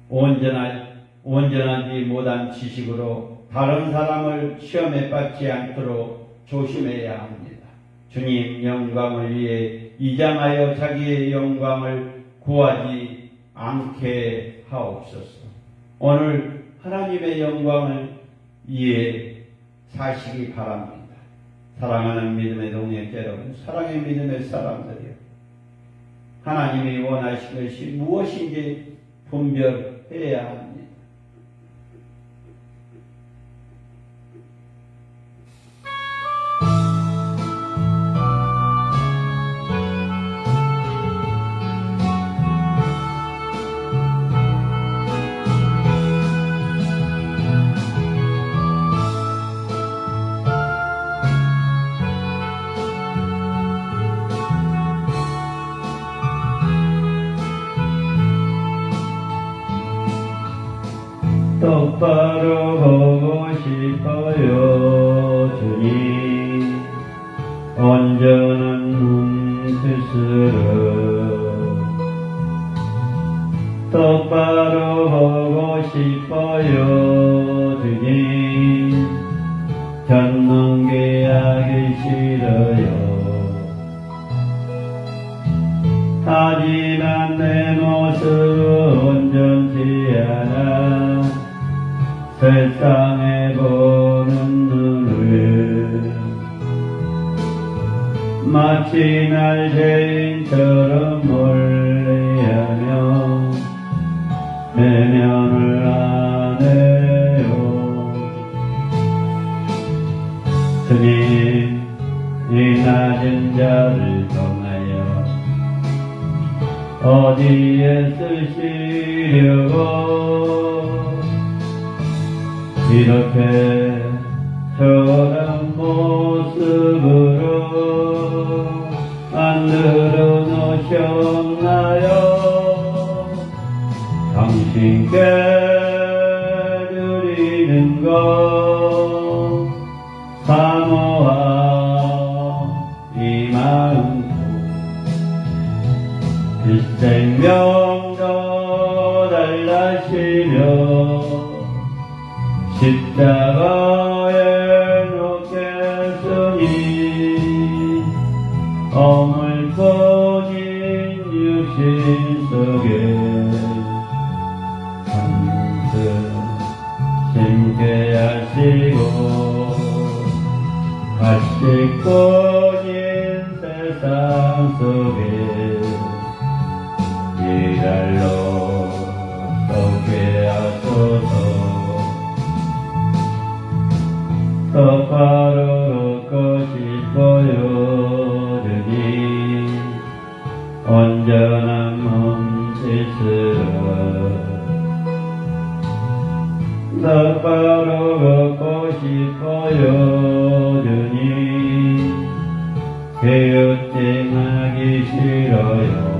온전하지 못한 지식으로 다른 사람을 시험에 받지 않도록 조심해야 합니다. 주님 영광을 위해 이장하여 자기의 영광을 구하지 않게 하옵소서. 오늘 하나님의 영광을 위해 사시기 바랍니다. 사랑하는 믿음의 동역자 여러분, 사랑의 믿음의 사람들이요, 하나님이 원하시는 것이 무엇인지 분별해야 합니다. 똑바로 보고 싶어요. 주님 온전한 눈빛으로 똑바로 보고 싶어요. 주님 전능계하기 싫어요. 하지만 내 모습은 온전치 않아 세상에 보는 눈을 마치 날 죄인처럼 멀리하며 외면을 안 해요. 주님 이 낮은 자를 통하여 어디에 쓰시려고 이렇게 저런 모습으로 만들어 놓으셨나요? 당신께 드리는 것 사모하 이 마음 일생명도 달라시며 십자가에 놓겠으니 어물뿐인 육신 속에 한뜻 심게 하시고 가식뿐인 세상 속에 일할로 썩게 하소서. 똑바로 걷고 싶어요. 주님 개우증하기 싫어요.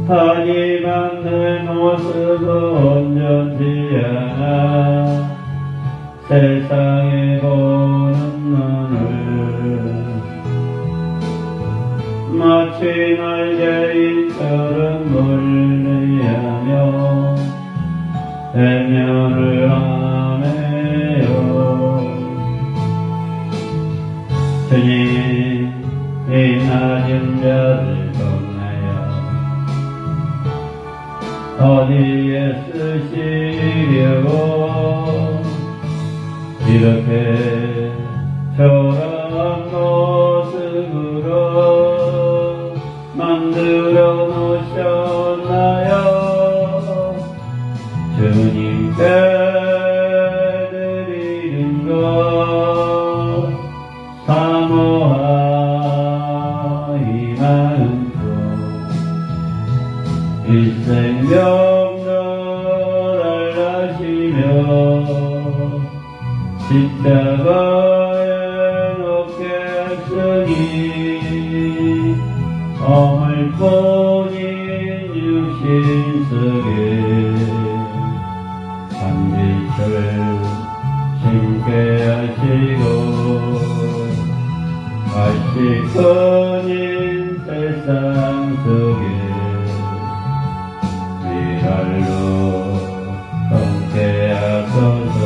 하지만 내 모습은 온전치 않아 세상에 보는 눈을 마치 날 죄인처럼 멀리하며 외면을 하네요. 주님, 이 낮은 자를 어디에 쓰시려고 이렇게 초라한 모습으로 만들어 놓으셨나요? 주님께 드리는 것 사모하이 마음껏 일생명을 하시며 십자가에 높게 쓰니 어물뿐인 육신 속에 한빛을 심게 하시고 가시뿐인 세상 속에 미랄로 함께하소서.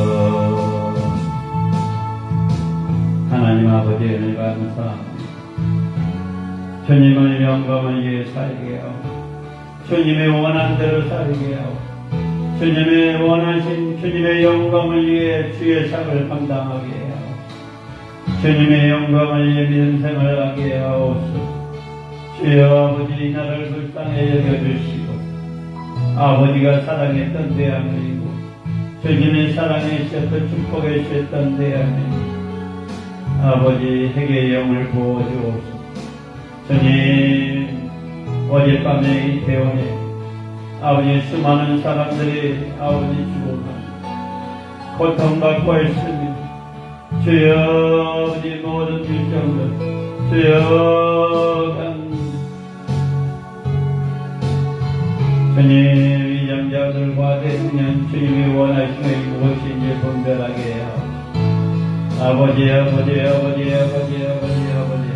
하나님 아버지의 은혜 감사합니다. 주님의 영광을 위해 살게 하고 주님의 원한 대로 살게 하고 주님의 원하신 주님의 영광을 위해 주의 삭을 감당하게 하고 주님의 영광을 위해 믿음 생활하게 하옵소서. 주여 아버지 이 나라를 불쌍히 여겨주시고 아버지가 사랑했던 대한민국 주님의 사랑에 주셨던 축복에 주셨던 대한민국 아버지 핵의 영을 부어주옵소서. 주님 어젯밤에 이태원에 아버지 수많은 사람들이 아버지 죽어갑니다. 고통받고 있습니다. 주여 아버지 모든 일정들 주여 주님 위정자들과 대통령 주님이 원하시는 것이 무엇인지 분별하게 하옵소서. 아버지 아버지 아버지 아버지 아버지 아버지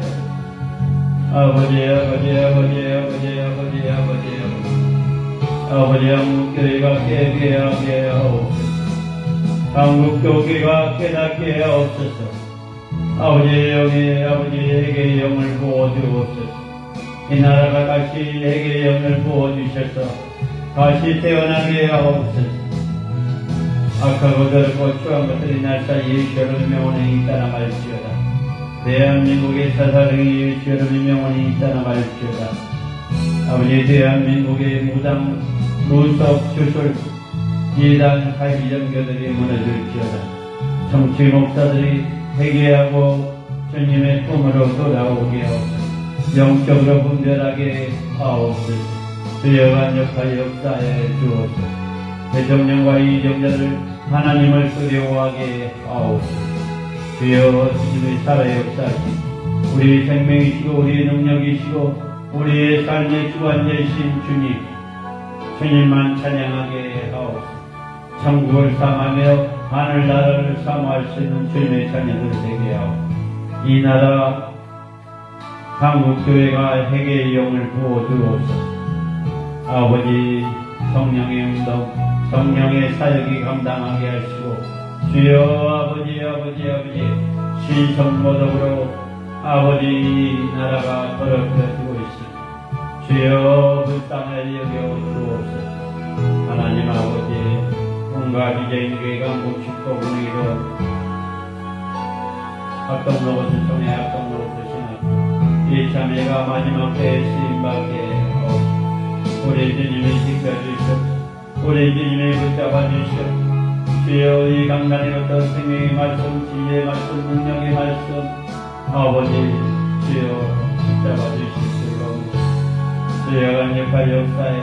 아버지 아버지 아버지 아버지 아버지 아버지 아버지 한국교회가 깨게 하게 하옵소서. 한국교회가 깨닫게 하옵소서. 아버지의 영에 아버지에게 영을 부어주옵소서. 이 나라가 다시 핵의 영을 부어주셔서 다시 태어나게 하옵소서. 악하고 더럽고 추한 것들이 날 사이에 여러분의 명원에 있다나 말지어다. 대한민국의 사사령이 여러분의 명원에 있다나 말지어다. 아버지 대한민국의 무당, 무속, 주술, 이단, 사기정교들이 무너질지어다. 정치 목사들이 회개하고 주님의 품으로 돌아오게 하옵소서. 영적으로 분별하게 하옵소서. 주여 간역하여 역사해 주옵소서. 대통령과 이정자들 하나님을 두려워하게 하옵소서. 주여 주님의 살아 역사하시고 우리의 생명이시고 우리의 능력이시고 우리의 삶의 주관자이신 주님 주님만 찬양하게 하옵소서. 천국을 사모하며 하늘나라를 사모할 수 있는 주님의 자녀들 되게 하옵소서. 이 나라 한국교회가 핵의 영을 부어주옵소서. 아버지 성령의 운동 성령의 사역이 감당하게 하시고 주여 아버지 아버지 아버지 신성모독으로 아버지 나라가 더럽혀지고 있습니다. 주여 불쌍히 여겨 주옵소서. 하나님 아버지 온갖 이재인교회가 묵식도 분위기로 합동 로봇을 통해 합동 로봇을 신었고 이 자매가 마지막 때에 쓰임받게 하옵소서. 우리 주님이 지켜주시옵소서. 우리 주님이 붙잡아 주시옵소서. 주여 이 강단의 어떤 생명의 말씀 지혜의 말씀 능력의 말씀 아버지 주여 붙잡아 주시옵소서. 주여 간역할 역사에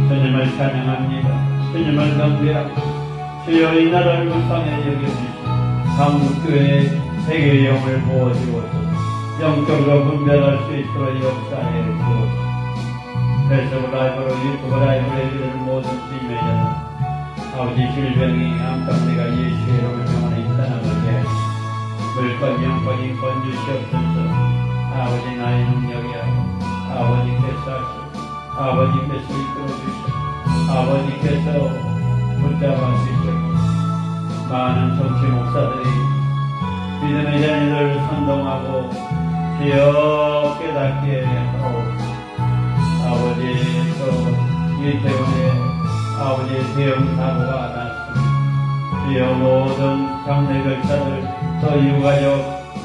주님을 찬양합니다. 주님을 경배하고 주여 이 나라를 불쌍히 여겨주시고 한국교회 세계의 영을 부어주옵소서. 영적으로 분별할 수 있도록 역사해 주옵소서. 페이스북 라이브로 유튜브 라이브로 해주는 모든 주님의 자는 아버지 질병이 암덩어리가 예수의 이름을 병원에 떠나가게 하시고 물권 영권 인권 주시옵소서. 아버지 나의 능력이야 아버지께서 하시고 아버지께서 이끌어 주시고 아버지께서 붙잡아 주시고 많은 정치 목사들이 믿음의 자녀들을 선동하고 주여 깨닫게 하옵소서. 아버지 또 이태원에 아버지의 대형 사고가 났습니다. 주여 모든 장례 결사들 또 유가족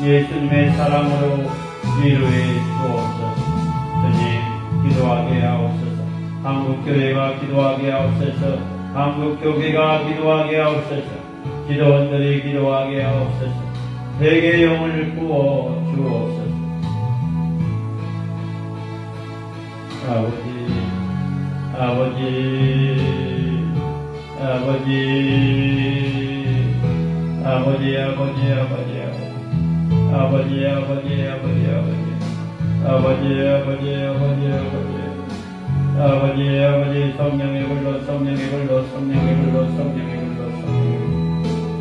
예수님의 사랑으로 위로해 주옵소서. 주님 기도하게 하옵소서. 한국교회가 기도하게 하옵소서. 한국교회가 기도하게 하옵소서. 기도원들이 기도하게 하옵소서. 세계 영을 구워 주옵소서. 아버지 아버지 아버지 아버지 아버지 아버지 아버지 아버지 아버지 아버지 아버지 아버지 아버지 아버지 아버지 성령의 불로 성령의 불로 성령의 불로 성령의 불로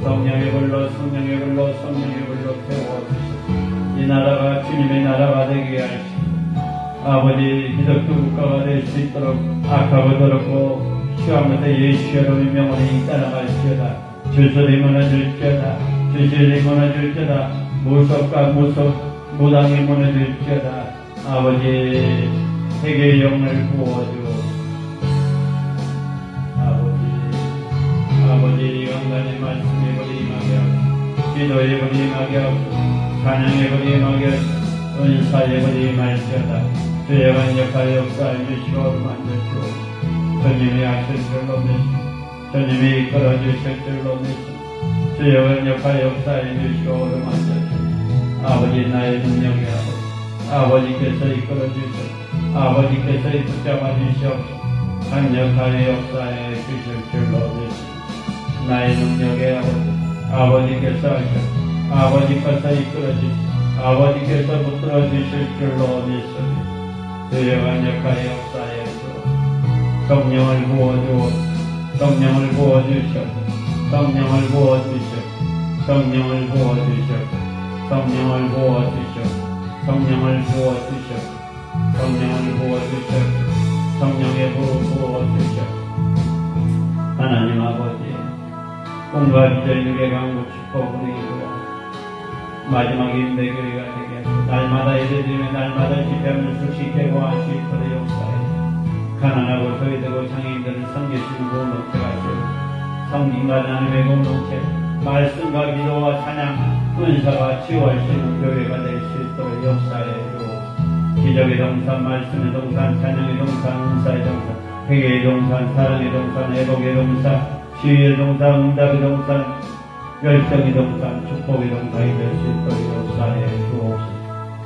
성령의 불로 성령의 불로 성령의 불로 태워주시고 이 나라가 주님의 나라가 되게 하시고 아버지 기독교 국가가 될 수 있도록 악하고 더럽고 시험에서 예수의 이름의 명언이 따라갈지어다. 주술이 무너질지어다. 주술이 무너질지어다. 무속과 무당이 무너질지어다. 아버지 세계의 영을 부어주옵소서. 아버지 영광의 말씀에 버리 임하게 하옵소서. 기도에 버리 임하게 하옵소서. 찬양에 버리 임하게 하옵소서. 은사에 버리 임할지어다. 주의 간역할 역사에 주시고 만져주옵소서. 주님이 하실 줄로 믿습니다. 주님이 이끌어 주실 줄로 믿습니다. 주의 간역할 역사에 주시고 만져주옵소서. 아버지 나의 능력이 아버지께서 이끌어 주시옵소서. 아버지께서 붙잡아 주시옵소서. 간역할 역사에 주실 줄로 믿습니다. 나의 능력의 아버지께서 하셨소. 아버지께서 이끌어 주시옵소서. 아버지께서 붙들어 주실 줄로 믿습니다. 주의 간역할 역사에 성령을 부어주옵소서. 성령을 부어주시옵소서. 성령을 부어주시옵소서. 성령을 부어주시옵소서. 성령을 부어주시옵소서. 성령을 부어주시옵소서. 성령을 부어주시옵소서. 성령의 부어주시옵소서. 하나님 아버지 꿈과 기절 육의 강국 축복으로 이루어 마지막 인대교회가 되게 하시고 날마다 예배드리며 날마다 집회하며 숙식해 구할 수 있도록 역사해 가난하고 소외되고 장애인들을 섬기시는 공동체가 되고 성김과 나눔의 공동체 말씀과 기도와 찬양 은사가 치유할 수 있는 교회가 될 수 있도록 역사해 주옵소서. 기적의 동산 말씀의 동산 찬양의 동산 은사의 동산 회개의 동산 사랑의 동산 회복의 동산 치유의 동산 응답의 동산 열정의 동산 축복의 동산이 될 수 있도록 역사해 주옵소서.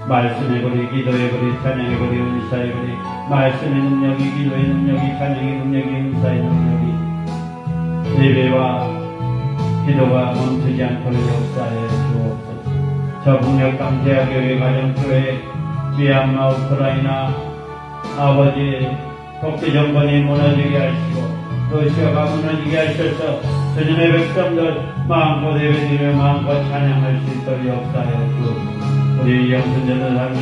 말씀의 거리 기도의 거리 찬양의 거리 은사의 거리 말씀의 능력이 기도의 능력이 찬양의 능력이 은사의 능력이 예배와 기도가 멈추지 않도록 역사해 주옵소서. 저북녘 강제하교회 가정교회 미얀마 우크라이나 아버지 독재 정권이 무너지게 하시고 러시아가 무너지게 하셔서 주님의 백성들 마음껏 예배드리며 마음껏 찬양할 수 있도록 역사해 주옵소서. 우리 영순전도 장님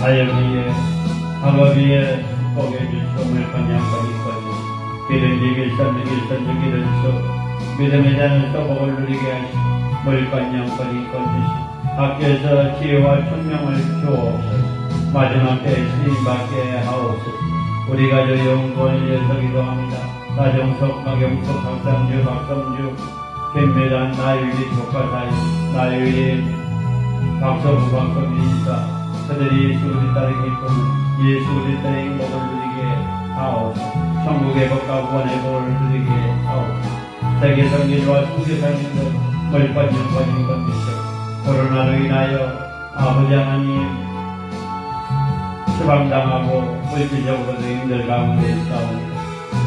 사역 위에 학업 위에 축복해 주시고 물건 양권 있거니 기든지 길선주 기든수 믿음의 자는 소복을 누리게 하시고 물건 양권 있건 주시고 학교에서 지혜와 총명을 주옵소서. 마지막 때에 쓰임받게 하옵소서. 우리 가족 영혼을 위해서 기도합니다. 나정석, 박영석, 박상주, 박성주, 김매단, 나유리, 조카사이, 나유리, 박서부, 박성주 인사 그들이 예수 우리 딸의 기쁨을 예수 우리 딸의 행복을 누리게 하옵소서. 천국의 복과 구원의 복을 누리게 하옵소서. 세계 성기와 선교사님들 멀쩡히 영광인 건지죠. 코로나로 인하여 아버지 하나님 추방당하고 물질적으로도 힘들 가운데 있사오니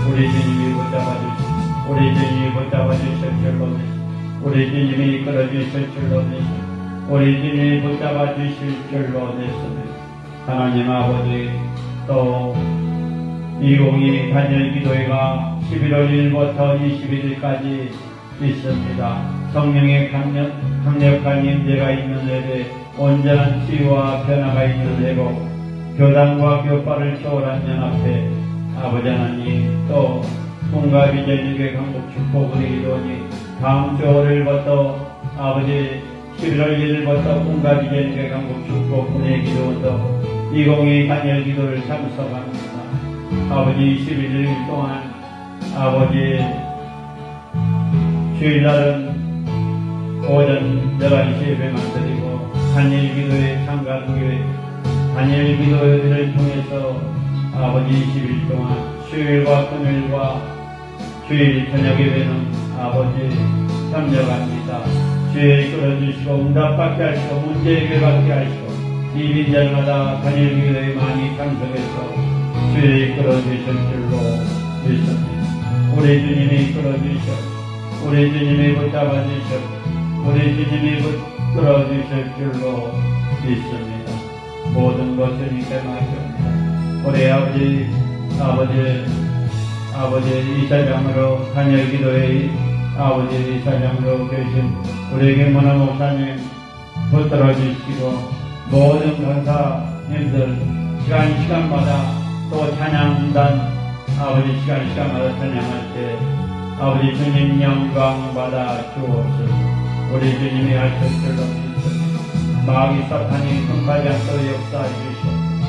우리 주님이 붙잡아 주시고 우리 주님이 붙잡아 주실 줄로 믿습니다. 우리 주님이 이끌어 주실 줄로 믿습니다. 우리 주님이 붙잡아 주실 줄로 믿습니다. 하나님 아버지, 또 2022 단일기도회가 11월 1일부터 21일까지 있습니다. 성령의 강력한 임재가 있는 예배, 온전한 치유와 변화가 있는 회복, 교단과 교파를 초월한 연합회, 아버지 하나님, 또 꿈과 비전 유괴 강복 축복을 이루니 다음 주 5일부터 아버지 11월 1일부터 꿈과 비전 유괴 강복 축복 은혜 기도원도 2022 단일 기도를 참석합니다. 아버지 21일 동안 아버지 주일날은 오전 11시 예배만 드리고 단일 기도에 참가하기 단일 기도회를 통해서 아버지 20일 동안 수요일과 금요일과 주일 저녁 예배는 아버지 참여합니다. 주에 이끌어주시고 응답받게 하시고 문제 해결받게 하시고 이빈절마다 단일 기도에 많이 참석해서 주에 이끌어주실 줄로 믿습니다. 우리 주님이 이끌어주셨고 우리 주님이 붙잡아주셨고 우리 주님이 붙들어주실 줄로 믿습니다. 모든 것을 주님께 맡깁니다. 우리 아버지 이사장으로 단일 기도회 아버지 이사장으로 계신 우리에게 문화 목사님 붙들어주시고 모든 강사님들 시간마다 또 찬양단 아버지 시간마다 찬양할 때 아버지 주님 영광 받아 주옵소서. 우리 주님이 하실 줄로 믿습니다. 마귀 사탄이 흠하지 않도록 역사해 주시고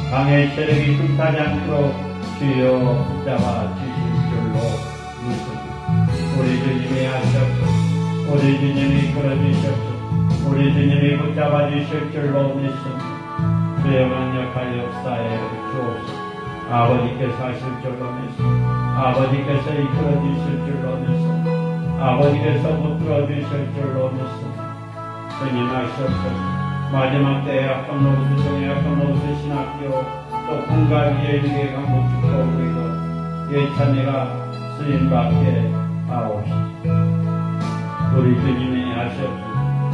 강의 세력이 흠하지 않도록 주여 붙잡아 주실 줄로 믿습니다. 우리 주님이 하셨고 우리 주님이 끌어주셨고 우리 주님이 붙잡아 주실 줄로 믿습니다. 주여 강력한 역사에 주옵소서. 아버지께서 하실 줄로 믿습니다. 아버지께서 이끌어 주실 줄로 믿습니다. 아버지께서 붙들어 주실 줄로 믿습니다. 주님 하시옵소서. 마지막 때에 악성노수 중에 악성노수 신학교 또 공간위에 일개 강복 축복으로 예찬이가 쓰임받게 하옵시다. 우리 주님이 하시옵소서.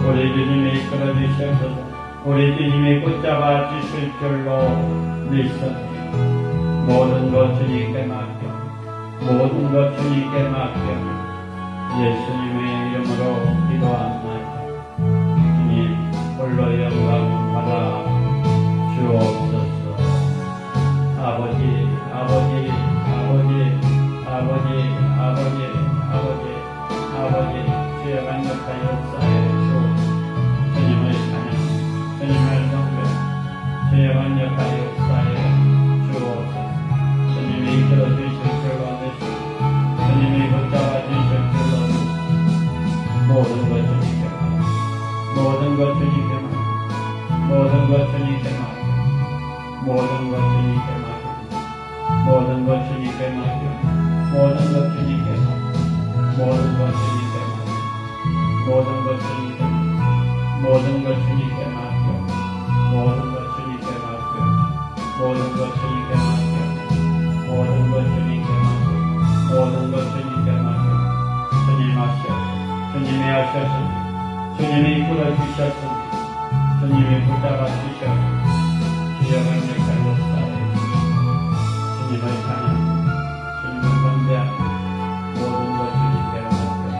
우리 주님이 이끌어 주시옵소서. 우리 주님이 붙잡아 주실 줄로 믿습니다. 모든 것 주님께 맡겨 모든 것 주님께 맡겨 예수님의 이름으로 기도합니다. 주님 홀로 영광 받아 주옵소서. 아버지 주의 강력한 역사에 주옵소서. 주님의 찬양 주님의 성배 주의 강력한 역사에 주옵소서. 주님이 이끌어 주실 줄로 믿습니다. 주님이 붙잡아 주실 줄로 믿습니다. 모든 것 주님께 맡깁니다. 모든 것 주님께 맡깁니다. 모든 것 주님께 맡깁니다. 모든 것 주님께 맡깁니다. 모든 것 주님께 맡깁니다. 모든 것 주님께 맡깁니다. 모든 것 주님께 맡깁니다. 모든 것 주님께 맡깁니다. 모든 것 주님께 맡깁니다. 모든 것 주님께 맡깁니다. 모든 것 주님께 맡깁니다. 모든 것 주님께 맡깁니다. 모든 것 주님께 맡깁니다. 주님 하시옵소서. 주님이 하셨습니다. 주님이 이끌어 주셨습니다. 주님이 붙잡아 주셨습니다. 주여 강력한 역사에 주님을 찬양 주님을 경배하는 모든 것 주님께 맡깁니다.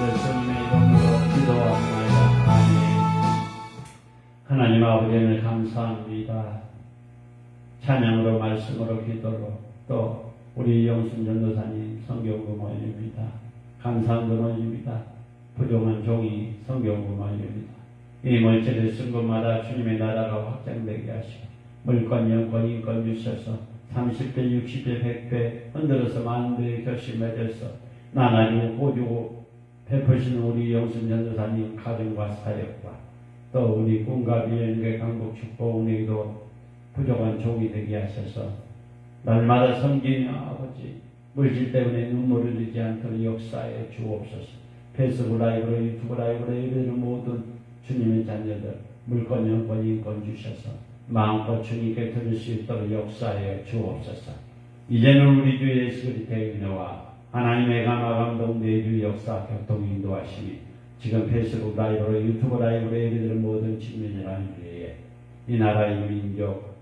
예수님의 이름으로 기도합니다. 아멘. 하나님 아버지 오늘 감사합니다. 찬양으로 말씀으로 기도로 또 우리 영순 전도사님 성경구 모임입니다. 감사한 모임입니다. 부족한 종이 성경구 모임입니다. 이 멀지를 쓴 곳마다 주님의 나라가 확장되게 하시고 물권 영권 인권 주셔서 30배 60배 100배 흔들어서 만대의 결심 맺어서 나날이 보주고 베푸시는 우리 영순 전도사님 가정과 사역과 또 우리 꿈과 비전의 강복 축복 은혜기도 부족한 종이 되게 하셔서 날마다 섬기는 아버지 물질 때문에 눈물을 흘리지 않도록 역사에 주옵소서. 페이스북 라이브로 유튜브 라이브로 예배를 모든 주님의 자녀들 물권 영권 인권 주셔서 마음껏 주님께 들을 수 있도록 역사에 주옵소서. 이제는 우리 주 예수 그리스도의 은혜와 하나님의 감화 감동 내주 역사 교통 인도하심이 지금 페이스북 라이브로 유튜브 라이브로 예배드리는 모든 측면이라는 때에 이 나라의 민족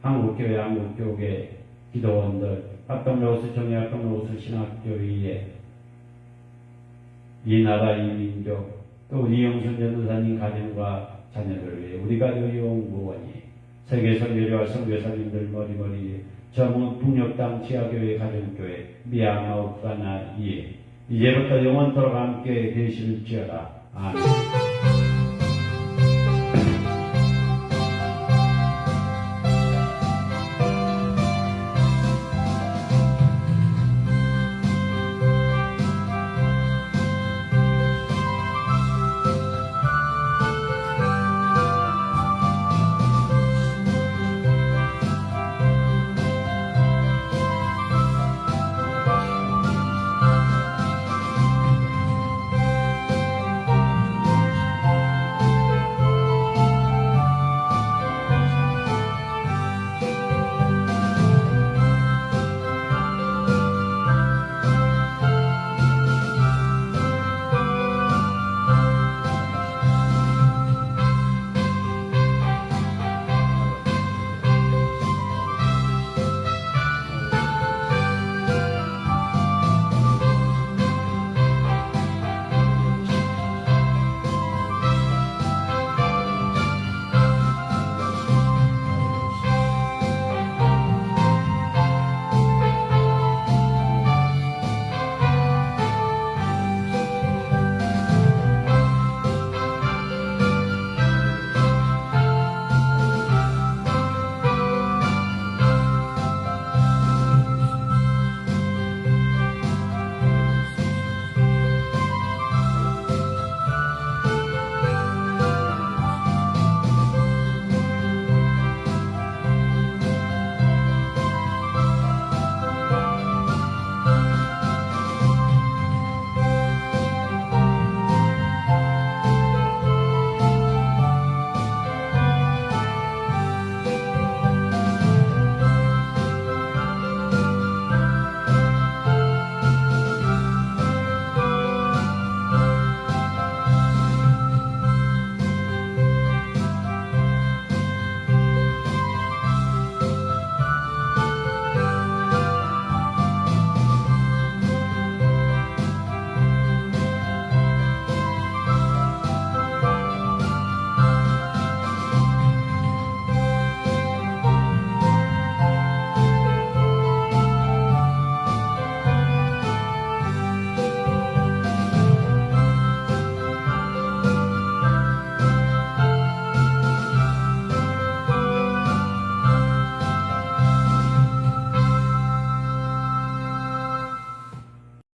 한국교회 한국교계 기도원들 합동로스 정예합동로스 신학교회에 이 나라의 민족 또 우리 영순 전도사님 가정과 자녀들 위해 우리 가족 연구원이 세계 선교회와 선교사님들 머리머리 전문 북녘땅 지하교회 가정교회 미얀마 우크라이나 이에 이제부터 영원토록 함께 계실지어다. 아멘.